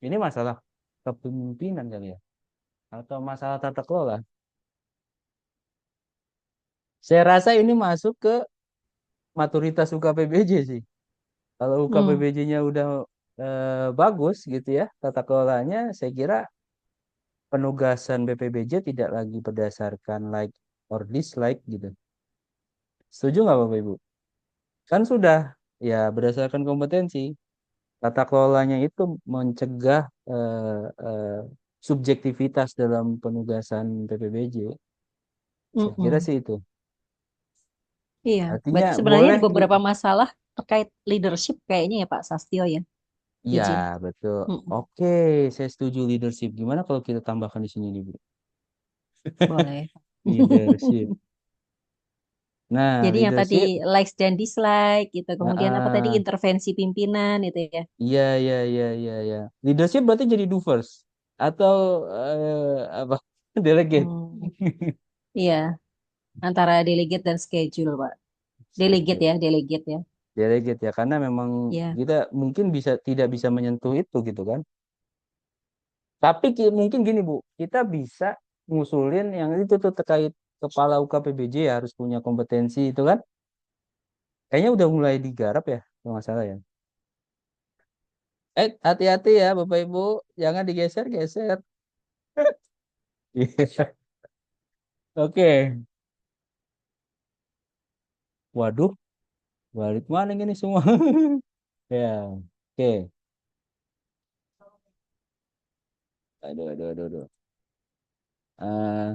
S1: Ini masalah kepemimpinan kali ya? Atau masalah tata kelola? Saya rasa ini masuk ke maturitas UKPBJ sih. Kalau
S2: Hmm.
S1: UKPBJ-nya udah bagus gitu ya, tata kelolanya, saya kira penugasan BPBJ tidak lagi berdasarkan like or dislike gitu. Setuju nggak Bapak Ibu? Kan sudah ya berdasarkan kompetensi. Tata kelolanya itu mencegah subjektivitas dalam penugasan PPBJ. Saya kira
S2: Mm-mm.
S1: sih itu.
S2: Iya,
S1: Artinya
S2: berarti sebenarnya
S1: boleh
S2: ada beberapa masalah terkait leadership kayaknya ya Pak Sastio ya,
S1: iya
S2: izin.
S1: betul.
S2: Mm-mm.
S1: Oke, saya setuju leadership. Gimana kalau kita tambahkan di sini nih, Bu?
S2: Boleh.
S1: Leadership. Nah,
S2: Jadi yang tadi
S1: leadership.
S2: likes dan dislike gitu, kemudian apa tadi
S1: Ah,
S2: intervensi pimpinan itu ya.
S1: iya, iya, iya, iya, iya. Leadership berarti jadi doers atau apa? Delegate.
S2: Hmm. Iya, antara delegate dan schedule, Pak. Delegate
S1: Schedule.
S2: ya, delegate ya.
S1: Delegate ya, karena memang
S2: Iya.
S1: kita mungkin tidak bisa menyentuh itu gitu kan. Tapi mungkin gini Bu, kita bisa ngusulin yang itu tuh terkait kepala UKPBJ ya, harus punya kompetensi itu kan. Kayaknya udah mulai digarap ya, kalau nggak salah ya. Hati-hati ya Bapak Ibu, jangan digeser-geser. Iya. Oke. Waduh, Balik mana ini semua? Ya, oke. Aduh, aduh, aduh, aduh. Eh,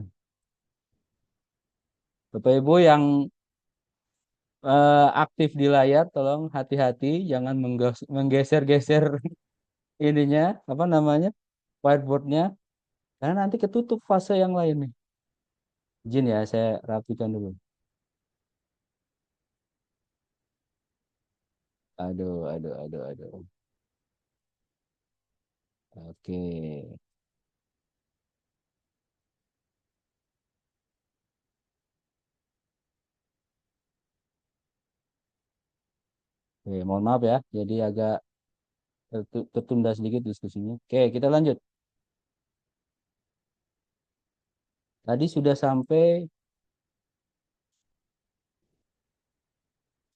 S1: Bapak Ibu yang aktif di layar, tolong hati-hati, jangan menggeser-geser ininya, apa namanya, whiteboardnya, karena nanti ketutup fase yang lain nih. Izin ya, saya rapikan dulu. Aduh, aduh, aduh, aduh. Oke. Oke, mohon maaf ya, jadi agak tertunda sedikit diskusinya. Oke, kita lanjut. Tadi sudah sampai,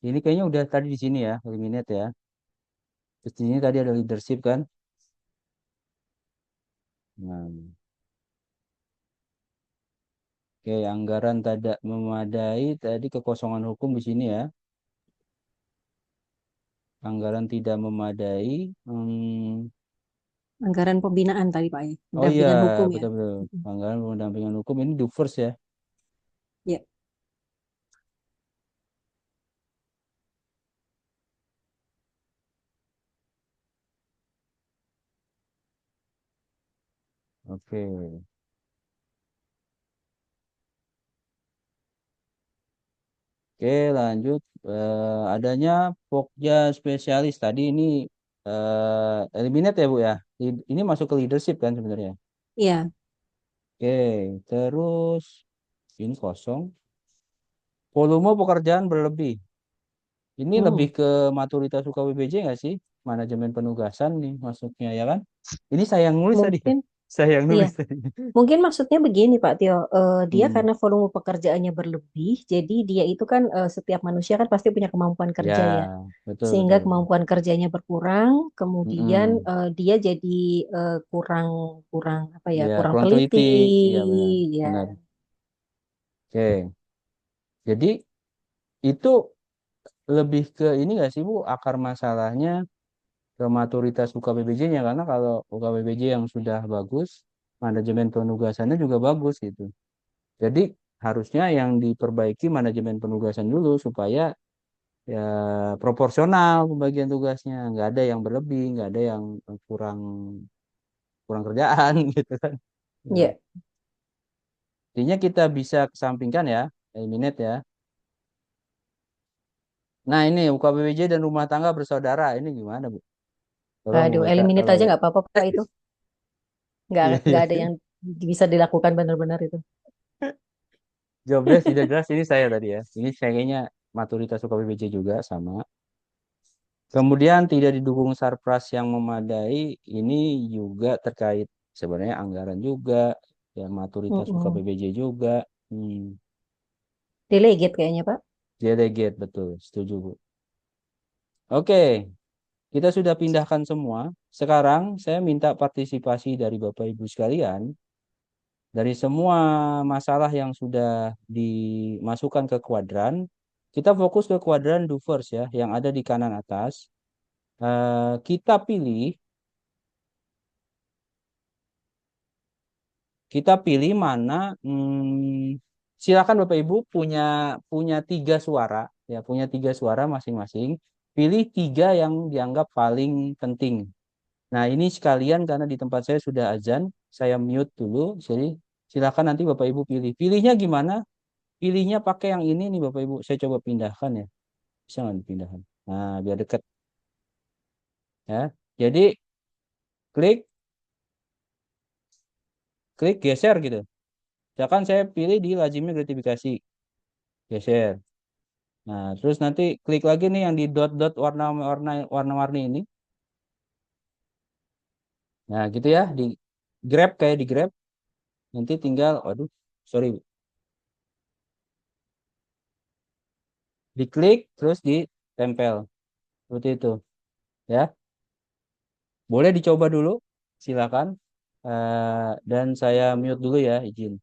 S1: ini kayaknya udah tadi di sini ya, eliminate ya. Terus di sini tadi ada leadership kan. Nah, oke, anggaran tidak memadai, tadi kekosongan hukum di sini ya. Anggaran tidak memadai.
S2: Anggaran pembinaan tadi Pak ya.
S1: Oh iya,
S2: Pendampingan hukum ya.
S1: betul-betul.
S2: Mm-mm.
S1: Anggaran pendampingan hukum ini do first ya.
S2: Ya.
S1: Oke. Oke, lanjut. Adanya Pokja spesialis tadi ini eliminate ya Bu ya. Ini masuk ke leadership kan sebenarnya.
S2: Iya.
S1: Oke, terus ini kosong. Volume pekerjaan berlebih. Ini lebih
S2: Hmm.
S1: ke maturitas UKWBJ nggak sih? Manajemen penugasan nih masuknya ya kan? Ini saya yang nulis tadi ya.
S2: Mungkin
S1: Saya yang
S2: iya.
S1: nulis tadi.
S2: Mungkin maksudnya begini Pak Tio, dia
S1: Hmm.
S2: karena volume pekerjaannya berlebih, jadi dia itu kan setiap manusia kan pasti punya kemampuan
S1: Ya,
S2: kerja ya,
S1: betul
S2: sehingga
S1: betul betul.
S2: kemampuan kerjanya berkurang, kemudian
S1: Mm-mm.
S2: dia jadi kurang kurang apa ya,
S1: Ya,
S2: kurang
S1: kurang
S2: teliti,
S1: teliti. Iya benar.
S2: ya.
S1: Benar. Oke. Jadi itu lebih ke ini nggak sih Bu, akar masalahnya ke maturitas UKBBJ-nya, karena kalau UKBBJ yang sudah bagus, manajemen penugasannya juga bagus gitu. Jadi harusnya yang diperbaiki manajemen penugasan dulu supaya ya proporsional pembagian tugasnya, nggak ada yang berlebih, nggak ada yang kurang kurang kerjaan gitu kan. Ya.
S2: Ya,
S1: Intinya kita bisa kesampingkan ya, eliminate ya. Nah ini UKBBJ dan rumah tangga bersaudara ini gimana Bu? Tolong Bu
S2: aduh,
S1: Meta
S2: eliminate
S1: kalau
S2: aja nggak apa-apa Pak itu,
S1: iya
S2: nggak ada
S1: iya.
S2: yang bisa dilakukan benar-benar itu.
S1: Job desk tidak jelas ini saya tadi ya. Ini saya kayaknya maturitas UKBBJ juga sama. Kemudian tidak didukung sarpras yang memadai, ini juga terkait sebenarnya anggaran juga, ya maturitas
S2: Mm-mm.
S1: UKBBJ juga. Hmm,
S2: Delegate kayaknya Pak.
S1: delegate betul, setuju Bu. Oke, kita sudah pindahkan semua. Sekarang saya minta partisipasi dari Bapak Ibu sekalian dari semua masalah yang sudah dimasukkan ke kuadran. Kita fokus ke kuadran do first ya, yang ada di kanan atas. Kita pilih mana silakan Bapak Ibu punya punya tiga suara ya, punya tiga suara masing-masing, pilih tiga yang dianggap paling penting. Nah ini sekalian karena di tempat saya sudah azan, saya mute dulu, jadi silakan nanti Bapak Ibu pilihnya gimana, pilihnya pakai yang ini nih Bapak Ibu, saya coba pindahkan ya, bisa nggak dipindahkan, nah biar deket ya, jadi klik klik geser gitu. Misalkan saya pilih di lazimnya gratifikasi, geser. Nah, terus nanti klik lagi nih yang di dot-dot warna-warni ini. Nah, gitu ya, di grab kayak di grab. Nanti tinggal, waduh, sorry, diklik terus ditempel seperti itu, ya. Boleh dicoba dulu, silakan. Dan saya mute dulu ya, izin.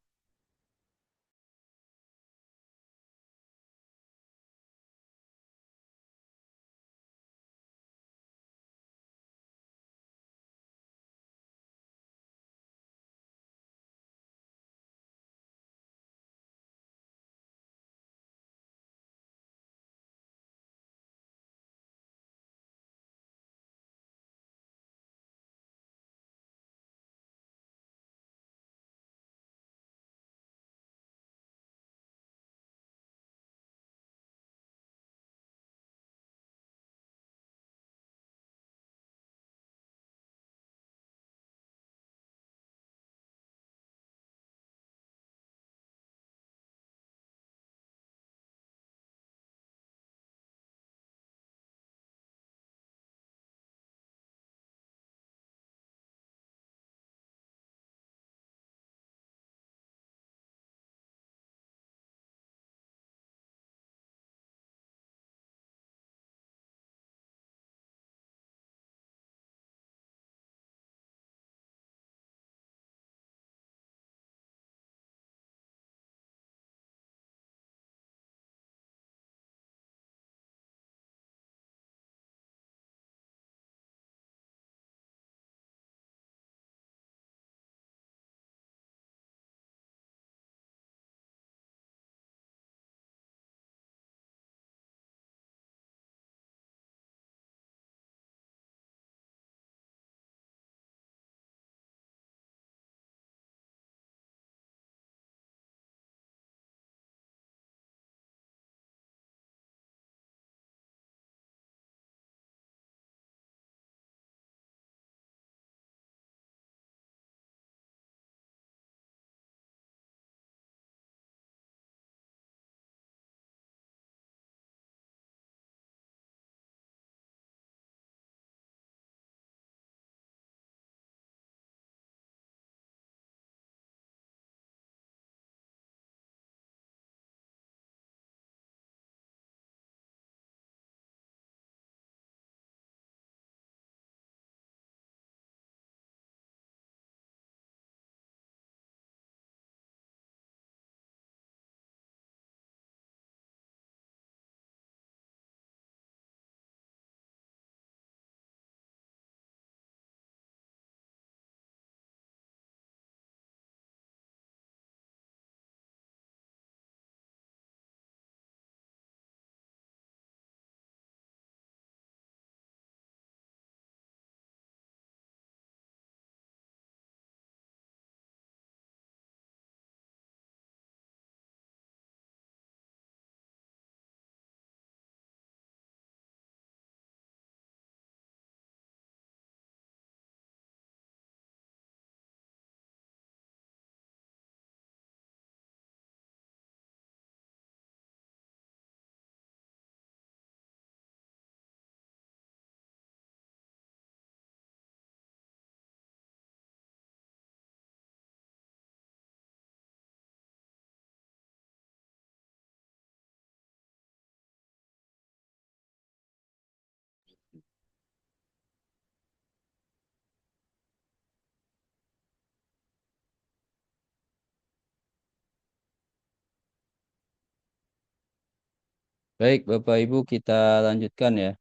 S1: Baik, Bapak Ibu, kita lanjutkan ya.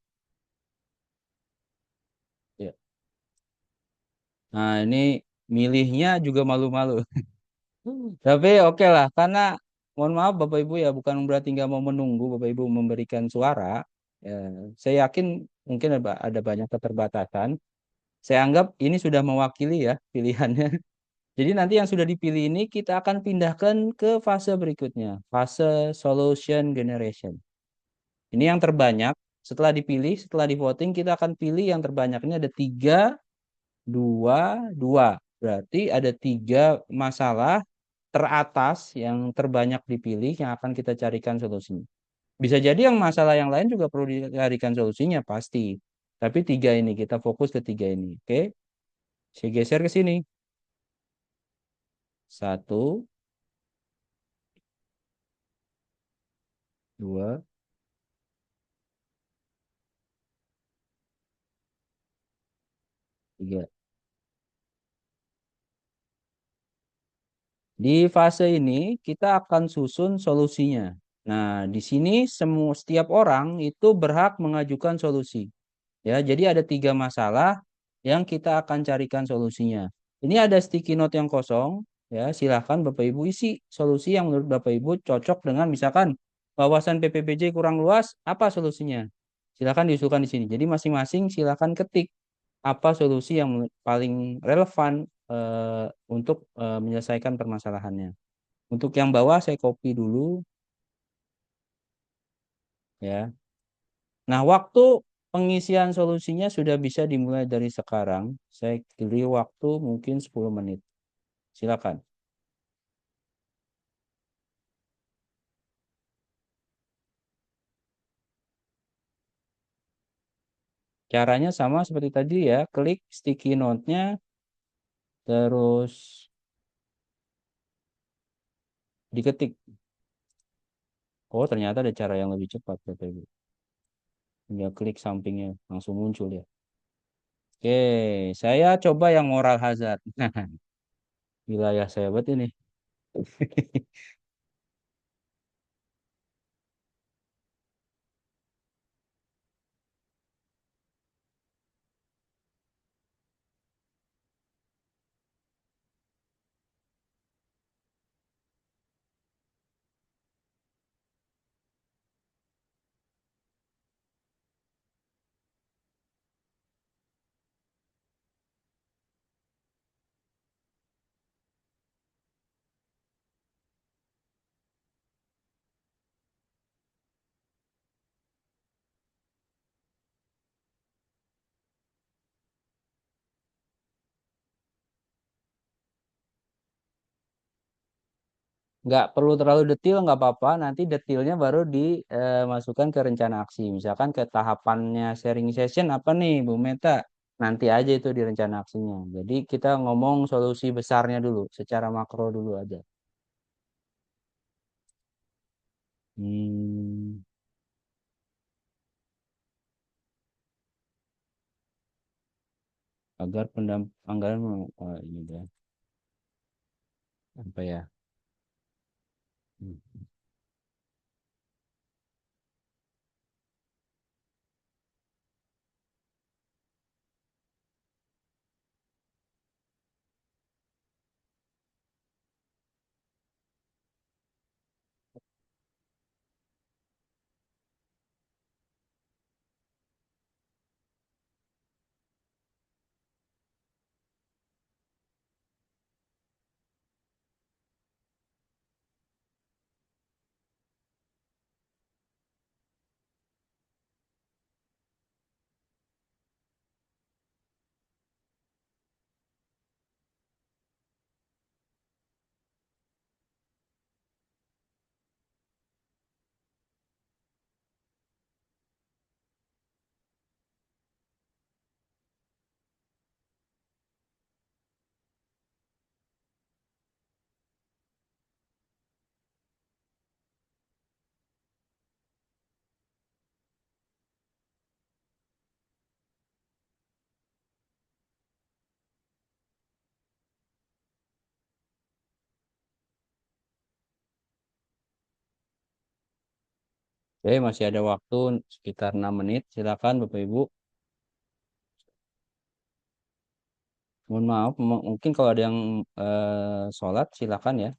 S1: Ya. Nah, ini milihnya juga malu-malu. Tapi oke lah, karena mohon maaf Bapak Ibu ya, bukan berarti nggak mau menunggu Bapak Ibu memberikan suara. Ya, saya yakin mungkin ada banyak keterbatasan. Saya anggap ini sudah mewakili ya pilihannya. Jadi nanti yang sudah dipilih ini kita akan pindahkan ke fase berikutnya, fase solution generation. Ini yang terbanyak. Setelah dipilih, setelah di voting, kita akan pilih yang terbanyak. Ini ada 3, 2, 2. Berarti ada 3 masalah teratas yang terbanyak dipilih yang akan kita carikan solusinya. Bisa jadi yang masalah yang lain juga perlu dicarikan solusinya, pasti. Tapi 3 ini, kita fokus ke 3 ini. Oke, saya geser ke sini. 1, 2, 3. Di fase ini kita akan susun solusinya. Nah, di sini setiap orang itu berhak mengajukan solusi. Ya, jadi ada 3 masalah yang kita akan carikan solusinya. Ini ada sticky note yang kosong. Ya, silahkan Bapak Ibu isi solusi yang menurut Bapak Ibu cocok dengan misalkan wawasan PPBJ kurang luas, apa solusinya? Silahkan diusulkan di sini. Jadi masing-masing silahkan ketik apa solusi yang paling relevan untuk menyelesaikan permasalahannya. Untuk yang bawah saya copy dulu ya. Nah, waktu pengisian solusinya sudah bisa dimulai dari sekarang. Saya pilih waktu mungkin 10 menit. Silakan. Caranya sama seperti tadi ya, klik sticky note-nya, terus diketik. Oh, ternyata ada cara yang lebih cepat, Bapak Ibu. Tinggal klik sampingnya, langsung muncul ya. Oke, saya coba yang moral hazard. Wilayah saya buat ini. Nggak perlu terlalu detail, nggak apa-apa. Nanti detailnya baru dimasukkan ke rencana aksi. Misalkan ke tahapannya sharing session apa nih, Bu Meta? Nanti aja itu di rencana aksinya. Jadi kita ngomong solusi besarnya dulu, secara makro dulu aja. Hmm, agar anggaran oh, ini deh. Apa ya? Hmm. Oke, masih ada waktu sekitar 6 menit. Silakan Bapak Ibu. Mohon maaf, mungkin kalau ada yang sholat, silakan ya.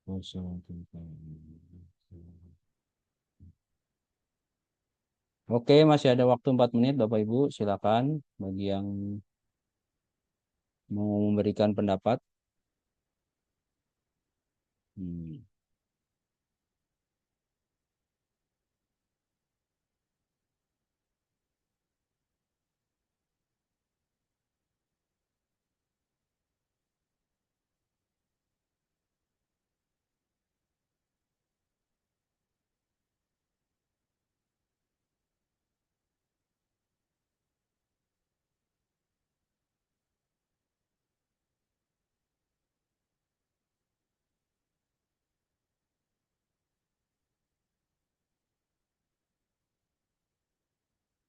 S1: 0,7. Oke, masih ada waktu 4 menit, Bapak Ibu. Silakan bagi yang mau memberikan pendapat. Hmm.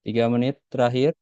S1: 3 menit terakhir.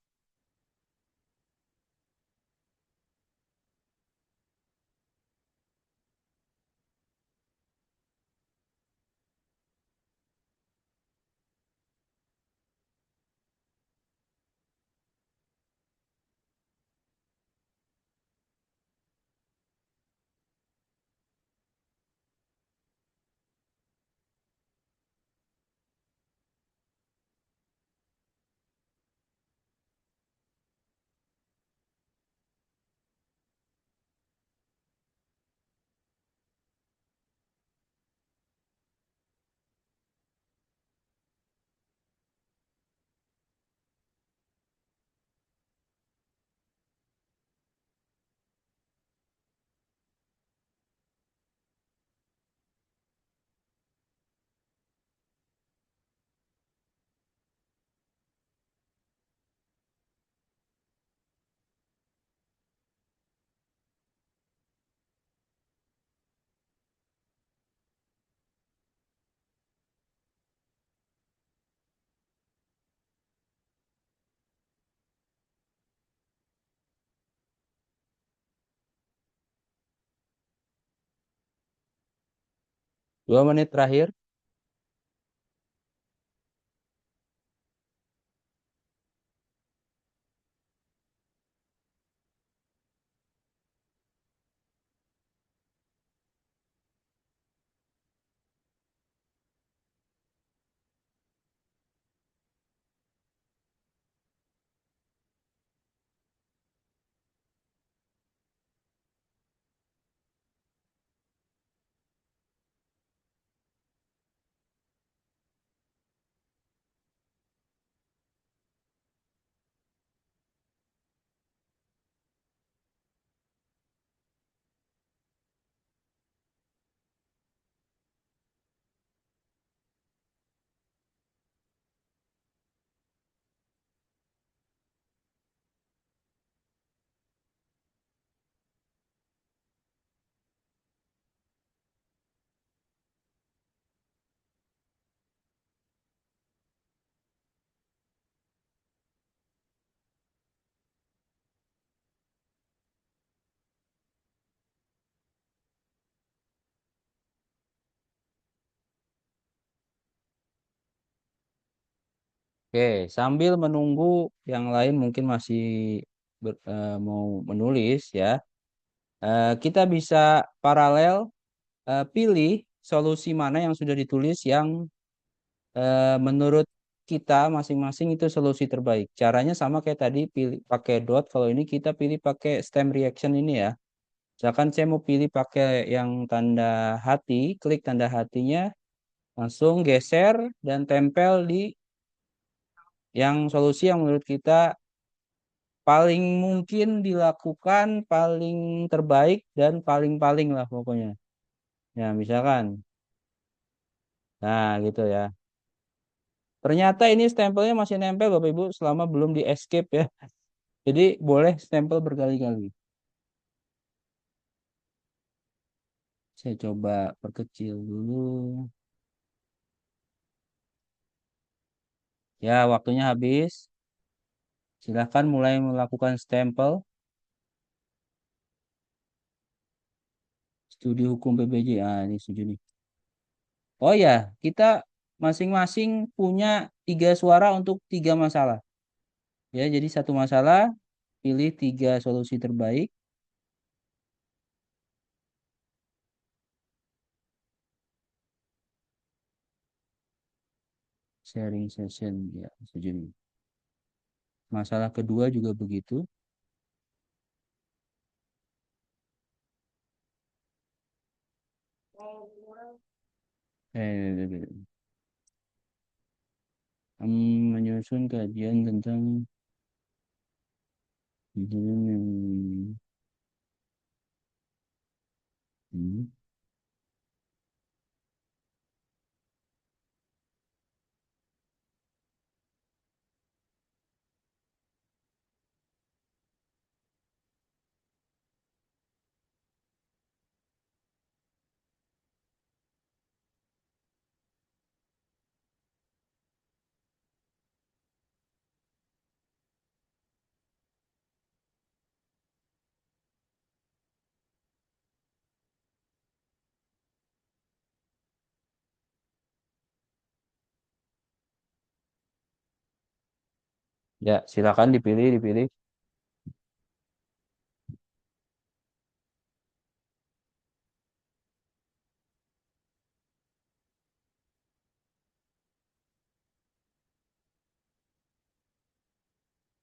S1: Dua menit terakhir. Oke, sambil menunggu yang lain mungkin masih mau menulis ya. Kita bisa paralel pilih solusi mana yang sudah ditulis yang menurut kita masing-masing itu solusi terbaik. Caranya sama kayak tadi pilih pakai dot. Kalau ini kita pilih pakai stem reaction ini ya. Misalkan saya mau pilih pakai yang tanda hati, klik tanda hatinya, langsung geser dan tempel di yang solusi yang menurut kita paling mungkin dilakukan, paling terbaik dan paling-paling lah pokoknya. Ya, misalkan. Nah, gitu ya. Ternyata ini stempelnya masih nempel Bapak Ibu selama belum di escape ya. Jadi boleh stempel berkali-kali. Saya coba perkecil dulu. Ya, waktunya habis. Silahkan mulai melakukan stempel. Studi hukum PBJ. Ah, ini setuju nih. Oh ya, kita masing-masing punya 3 suara untuk 3 masalah. Ya, jadi satu masalah, pilih 3 solusi terbaik. Sharing session. Ya, setuju nih. Masalah kedua juga begitu. Eh, menyusun kajian tentang Hmm. Hmm. Ya, silakan dipilih, dipilih.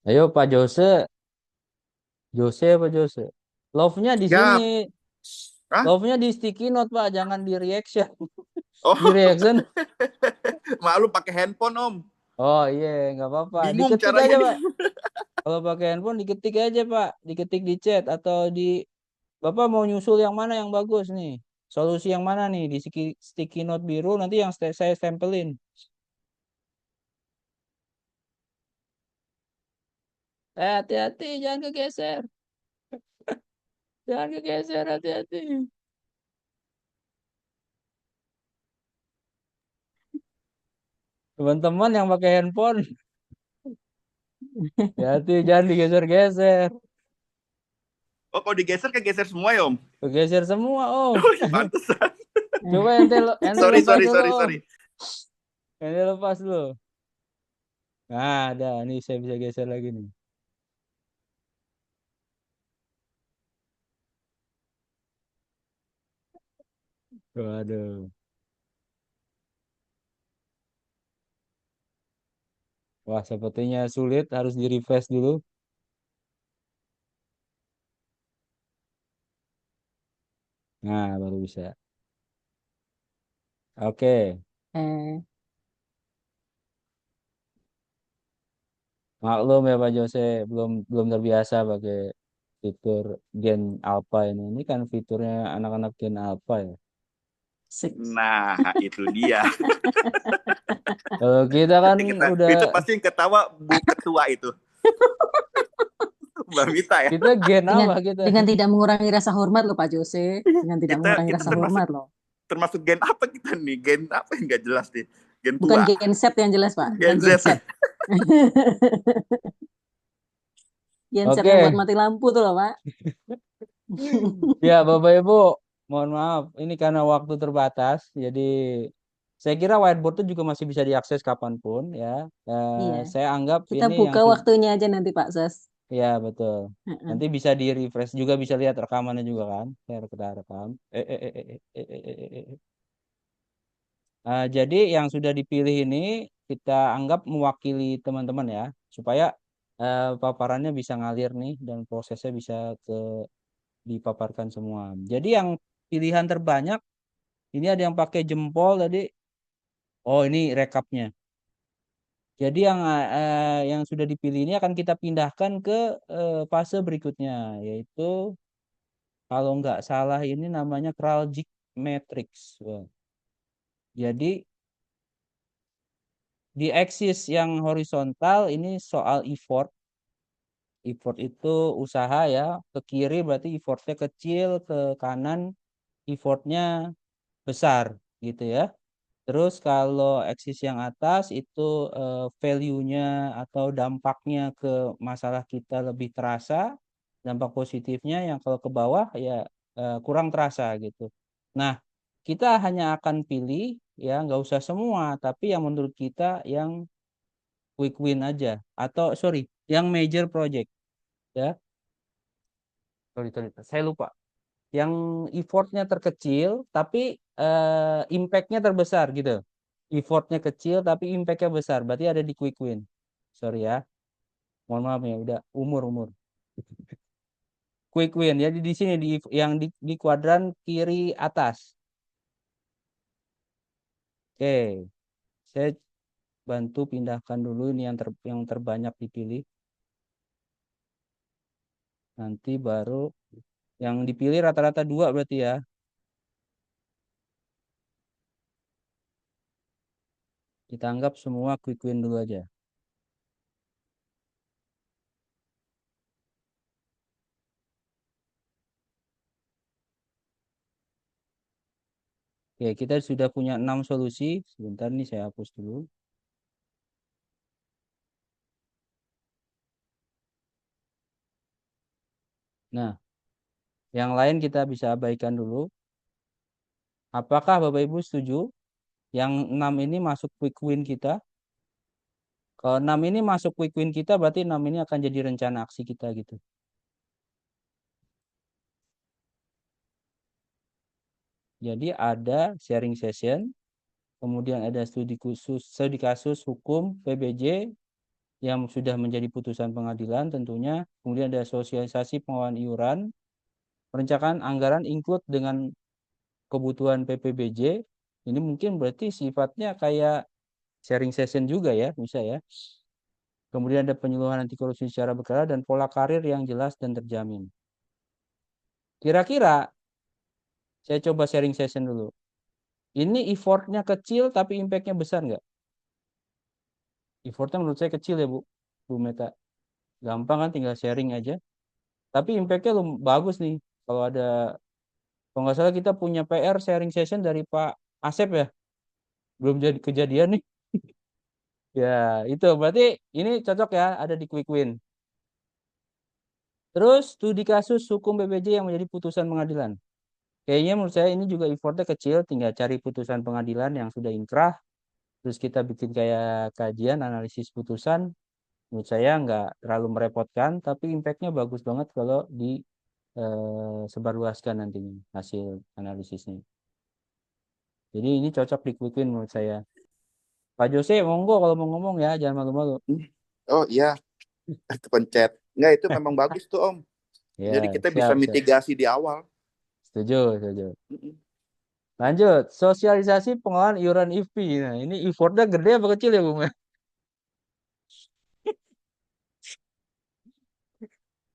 S1: Ayo Pak Jose, Jose apa Jose? Love-nya di sini,
S4: Ya, ah,
S1: love-nya di sticky note Pak, jangan di reaction. Di
S4: oh,
S1: reaction,
S4: malu pakai handphone Om.
S1: oh iya, nggak apa-apa.
S4: Bingung
S1: Diketik
S4: caranya
S1: aja
S4: nih.
S1: Pak. Kalau pakai handphone diketik aja Pak, diketik di chat atau di Bapak mau nyusul yang mana yang bagus nih? Solusi yang mana nih di sticky note biru nanti yang saya stempelin. Hati-hati, jangan kegeser. Jangan kegeser, hati-hati. Teman-teman yang pakai handphone, hati jangan digeser-geser.
S4: Oh, kalau digeser kegeser semua ya Om.
S1: Kegeser semua, Om.
S4: Oh, ya pantesan.
S1: Coba ente
S4: Sorry,
S1: lepas
S4: sorry,
S1: dulu,
S4: sorry,
S1: Om.
S4: sorry.
S1: Ente lepas dulu. Nah, ada. Nih saya bisa geser lagi nih. Waduh. Wah, sepertinya sulit. Harus di-refresh dulu. Nah, baru bisa. Oke.
S2: Eh,
S1: Maklum ya Pak Jose, belum belum terbiasa pakai fitur Gen Alpha ini. Ini kan fiturnya anak-anak Gen Alpha ya.
S2: six.
S4: Nah, itu dia.
S1: Kalau kita kan udah
S4: Itu pasti yang ketawa Bu Ketua itu. Mbak Mita ya.
S1: kita Gen
S2: Dengan
S1: apa kita?
S2: dengan tidak mengurangi rasa hormat loh Pak Jose. Dengan tidak
S4: Kita
S2: mengurangi
S4: kita
S2: rasa
S4: termasuk
S2: hormat loh.
S4: termasuk gen apa kita nih? Gen apa yang nggak jelas nih? Gen
S2: Bukan
S4: tua.
S2: Gen Z yang jelas Pak, bukan
S4: Gen
S2: Gen
S4: Z.
S2: Z. Gen Z yang buat
S1: Oke.
S2: mati lampu tuh loh Pak.
S1: Ya, Bapak Ibu, mohon maaf. Ini karena waktu terbatas, jadi Saya kira whiteboard itu juga masih bisa diakses kapanpun ya.
S2: Iya.
S1: Saya anggap
S2: Kita
S1: ini yang
S2: buka waktunya aja nanti Pak Sos.
S1: ya betul.
S2: Heeh.
S1: Nanti bisa di refresh juga, bisa lihat rekamannya juga kan. Saya kita rekam. Jadi yang sudah dipilih ini kita anggap mewakili teman-teman ya, supaya paparannya bisa ngalir nih dan prosesnya bisa ke dipaparkan semua. Jadi yang pilihan terbanyak ini ada yang pakai jempol tadi. Oh, ini rekapnya. Jadi yang sudah dipilih ini akan kita pindahkan ke fase berikutnya, yaitu kalau nggak salah ini namanya Kraljic Matrix. Wah. Jadi di aksis yang horizontal ini soal effort. Effort itu usaha ya. Ke kiri berarti effortnya kecil, ke kanan effortnya besar gitu ya. Terus kalau eksis yang atas itu value-nya atau dampaknya ke masalah kita lebih terasa, dampak positifnya. Yang kalau ke bawah ya kurang terasa gitu. Nah, kita hanya akan pilih ya nggak usah semua, tapi yang menurut kita yang quick win aja, atau sorry, yang major project ya. Sorry, saya lupa. Yang effortnya terkecil tapi impact-nya terbesar gitu. Effortnya kecil tapi impact-nya besar. Berarti ada di quick win. Sorry ya. Mohon maaf ya, udah umur. Quick win ya di sini yang di kuadran kiri atas. Oke, saya bantu pindahkan dulu ini yang terbanyak dipilih. Nanti baru yang dipilih rata-rata 2 berarti ya. Kita anggap semua quick win dulu aja. Oke, kita sudah punya 6 solusi. Sebentar nih saya hapus dulu. Nah, yang lain kita bisa abaikan dulu. Apakah Bapak Ibu setuju? Yang 6 ini masuk quick win kita. Kalau 6 ini masuk quick win kita, berarti 6 ini akan jadi rencana aksi kita gitu. Jadi ada sharing session, kemudian ada studi kasus hukum PBJ yang sudah menjadi putusan pengadilan tentunya, kemudian ada sosialisasi pengelolaan iuran, perencanaan anggaran include dengan kebutuhan PPBJ. Ini mungkin berarti sifatnya kayak sharing session juga ya, bisa ya. Kemudian ada penyuluhan anti korupsi secara berkala dan pola karir yang jelas dan terjamin. Kira-kira saya coba sharing session dulu. Ini effortnya kecil tapi impactnya besar nggak? Effortnya menurut saya kecil ya Bu Meta. Gampang kan, tinggal sharing aja. Tapi impactnya bagus nih. Kalau nggak salah kita punya PR sharing session dari Pak Asep ya. Belum jadi kejadian nih. Ya itu berarti ini cocok ya, ada di quick win. Terus studi kasus hukum PBJ yang menjadi putusan pengadilan. Kayaknya menurut saya ini juga effortnya kecil, tinggal cari putusan pengadilan yang sudah inkrah, terus kita bikin kayak kajian, analisis putusan. Menurut saya nggak terlalu merepotkan, tapi impactnya bagus banget kalau sebarluaskan nantinya hasil analisisnya. Jadi ini cocok di quick win menurut saya. Pak Jose, monggo kalau mau ngomong ya, jangan malu-malu.
S4: Oh iya, kepencet. Enggak, itu memang bagus tuh Om. Jadi
S1: Ya,
S4: kita bisa
S1: siap.
S4: mitigasi di awal.
S1: Setuju.
S4: Mm-mm.
S1: Lanjut, sosialisasi pengelolaan iuran IFP. Nah, ini effortnya gede apa kecil ya, Bung?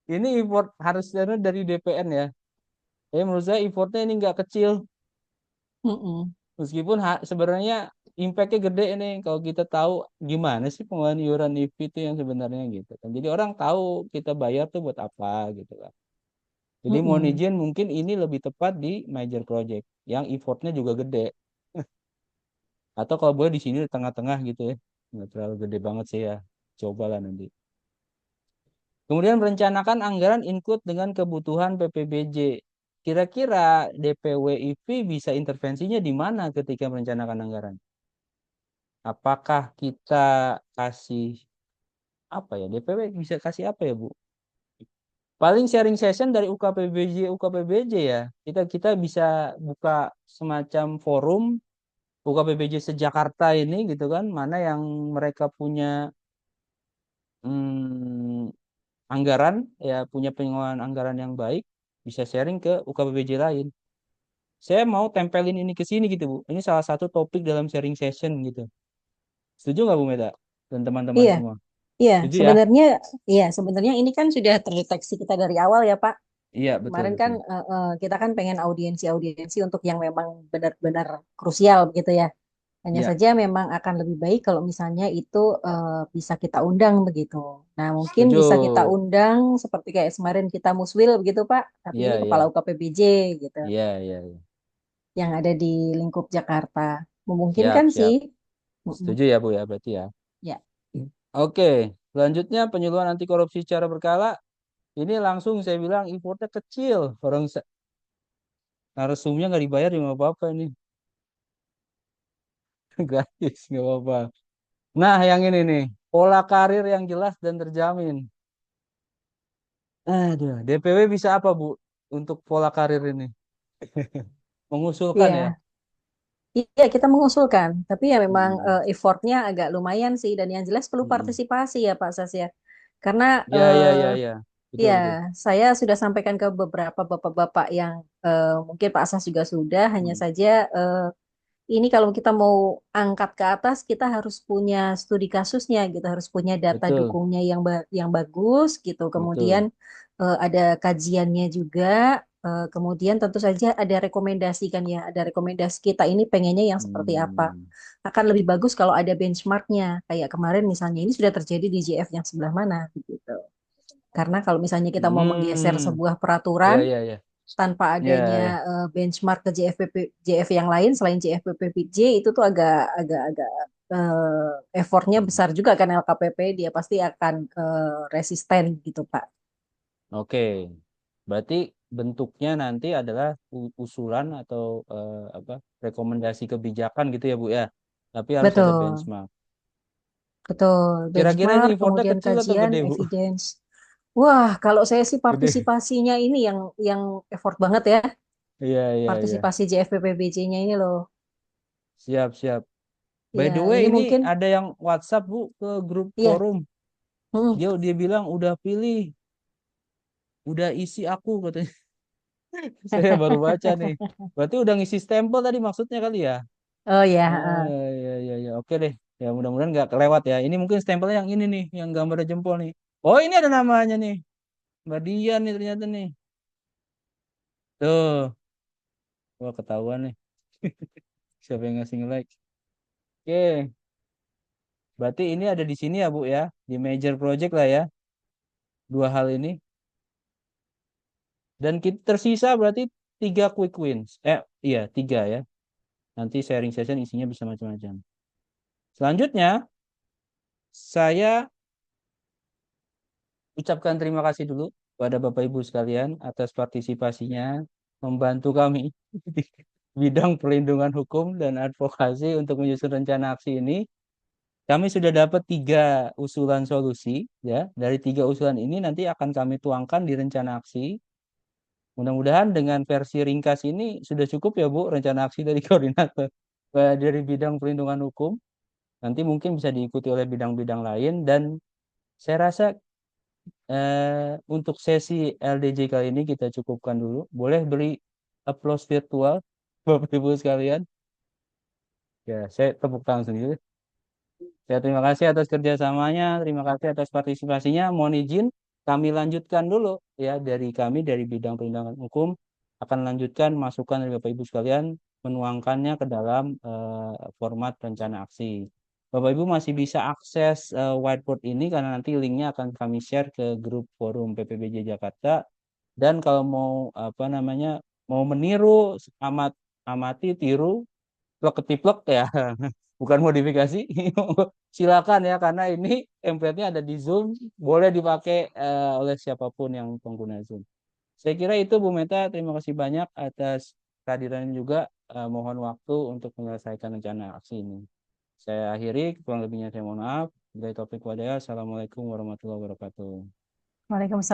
S1: Ini effort harusnya dari DPN ya. Menurut saya effortnya ini nggak kecil.
S2: Mm-mm.
S1: Meskipun sebenarnya impactnya gede nih kalau kita tahu gimana sih pengelolaan iuran IFP itu yang sebenarnya gitu kan. Jadi orang tahu kita bayar tuh buat apa gitu kan. Jadi mohon
S2: Mm-mm.
S1: izin mungkin ini lebih tepat di major project yang effortnya juga gede. Atau kalau boleh di sini di tengah-tengah gitu ya. Nggak terlalu gede banget sih ya. Cobalah nanti. Kemudian merencanakan anggaran include dengan kebutuhan PPBJ. Kira-kira DPW IP bisa intervensinya di mana ketika merencanakan anggaran? apakah kita kasih apa ya? DPW bisa kasih apa ya, Bu? Paling sharing session dari UKPBJ ya. Kita bisa buka semacam forum UKPBJ se-Jakarta ini gitu kan, mana yang mereka punya hmm, anggaran ya, punya pengelolaan anggaran yang baik, bisa sharing ke UKPBJ lain. Saya mau tempelin ini ke sini gitu, Bu. Ini salah satu topik dalam sharing session gitu. Setuju nggak, Bu Meta? Dan teman-teman
S2: Iya,
S1: semua.
S2: iya.
S1: Setuju ya?
S2: Sebenarnya ini kan sudah terdeteksi kita dari awal ya, Pak.
S1: Iya, betul,
S2: Kemarin kan
S1: betul.
S2: kita kan pengen audiensi-audiensi untuk yang memang benar-benar krusial gitu ya. Hanya
S1: Iya,
S2: saja memang akan lebih baik kalau misalnya itu bisa kita undang begitu. Nah, mungkin
S1: setuju.
S2: bisa kita undang seperti kayak kemarin kita muswil begitu, Pak. Tapi
S1: Iya,
S2: ini
S1: iya.
S2: kepala UKPBJ gitu,
S1: Iya, iya, iya.
S2: yang ada di lingkup Jakarta.
S1: Siap,
S2: Memungkinkan sih.
S1: siap.
S2: Mm-mm.
S1: Setuju ya, Bu ya, berarti ya.
S2: Ya,
S1: Oke, selanjutnya penyuluhan anti korupsi secara berkala. Ini langsung saya bilang importnya kecil. Narsumnya nggak dibayar ya nggak apa-apa ini. Gratis, nggak apa-apa. Nah, yang ini nih. Pola karir yang jelas dan terjamin. Aduh, DPW bisa apa, Bu? Untuk pola karir ini. Mengusulkan ya.
S2: iya. Iya, kita mengusulkan, tapi ya memang
S1: Hmm.
S2: effortnya agak lumayan sih, dan yang jelas perlu
S1: Mm-mm.
S2: partisipasi ya Pak Sas ya. Karena
S1: Ya, ya, ya, ya. Betul,
S2: ya
S1: betul.
S2: saya sudah sampaikan ke beberapa bapak-bapak yang mungkin Pak Sas juga sudah, hanya
S1: Hmm.
S2: saja ini kalau kita mau angkat ke atas, kita harus punya studi kasusnya gitu, harus punya data
S1: Betul,
S2: dukungnya yang bagus gitu. Kemudian
S1: betul.
S2: ada kajiannya juga. Kemudian tentu saja ada rekomendasi kan ya, ada rekomendasi kita ini pengennya yang seperti apa.
S1: Hmm.
S2: Akan lebih bagus kalau ada benchmarknya. Kayak kemarin misalnya ini sudah terjadi di JF yang sebelah mana gitu. Karena kalau misalnya kita mau menggeser
S1: Hmm.
S2: sebuah peraturan
S1: Ya, ya, ya.
S2: tanpa adanya
S1: Ya, ya.
S2: benchmark ke JF yang lain selain JFPPJ itu tuh agak agak agak effortnya
S1: Hmm.
S2: besar juga kan LKPP dia pasti akan resisten gitu Pak.
S1: Oke. Berarti bentuknya nanti adalah usulan atau apa rekomendasi kebijakan gitu ya, Bu ya. Tapi harus ada
S2: Betul,
S1: benchmark.
S2: betul.
S1: Kira-kira ini
S2: Benchmark,
S1: effortnya
S2: kemudian
S1: kecil atau
S2: kajian,
S1: gede, Bu?
S2: evidence. Wah, kalau saya sih
S1: Gede.
S2: partisipasinya ini yang effort banget ya.
S1: Iya, iya, iya.
S2: Partisipasi JFPPBJ-nya ini loh.
S1: Siap, siap. By
S2: Ya,
S1: the way,
S2: ini
S1: ini
S2: mungkin
S1: ada yang WhatsApp, Bu, ke grup
S2: iya.
S1: forum.
S2: Hmm.
S1: Dia bilang udah pilih, udah isi aku katanya. Saya baru baca nih. Berarti udah ngisi stempel tadi maksudnya kali ya?
S2: Oh ya,
S1: Oh, iya, iya, iya. Oke deh. Ya mudah-mudahan nggak kelewat ya. Ini mungkin stempelnya yang ini nih, yang gambar jempol nih. Oh, ini ada namanya nih. Mbak Dian nih ternyata nih. Tuh. Wah, ketahuan nih. Siapa yang ngasih like? Oke. Berarti ini ada di sini ya, Bu ya. Di major project lah ya. Dua hal ini. Dan kita tersisa berarti tiga quick wins. Iya, tiga ya. Nanti sharing session isinya bisa macam-macam. Selanjutnya, saya ucapkan terima kasih dulu pada Bapak Ibu sekalian atas partisipasinya membantu kami di bidang perlindungan hukum dan advokasi untuk menyusun rencana aksi ini. Kami sudah dapat tiga usulan solusi, ya. Dari tiga usulan ini nanti akan kami tuangkan di rencana aksi. Mudah-mudahan dengan versi ringkas ini sudah cukup ya, Bu, rencana aksi dari koordinator dari bidang perlindungan hukum. Nanti mungkin bisa diikuti oleh bidang-bidang lain dan saya rasa untuk sesi LDJ kali ini kita cukupkan dulu. Boleh beri applause virtual, Bapak Ibu sekalian. Ya, saya tepuk tangan sendiri. Saya terima kasih atas kerjasamanya, terima kasih atas partisipasinya. Mohon izin, kami lanjutkan dulu ya dari kami dari bidang perlindungan hukum akan lanjutkan masukan dari Bapak Ibu sekalian menuangkannya ke dalam format rencana aksi. Bapak Ibu masih bisa akses whiteboard ini karena nanti linknya akan kami share ke grup forum PPBJ Jakarta. Dan kalau mau apa namanya mau meniru amati tiru plek ketiplek ya bukan modifikasi silakan ya karena ini template-nya ada di Zoom boleh dipakai oleh siapapun yang pengguna Zoom. Saya kira itu Bu Meta, terima kasih banyak atas kehadirannya juga. Mohon waktu untuk menyelesaikan rencana aksi ini. Saya akhiri, kurang lebihnya saya mohon maaf. Dari topik wadaya, Assalamualaikum warahmatullahi wabarakatuh.
S2: Waalaikumsalam.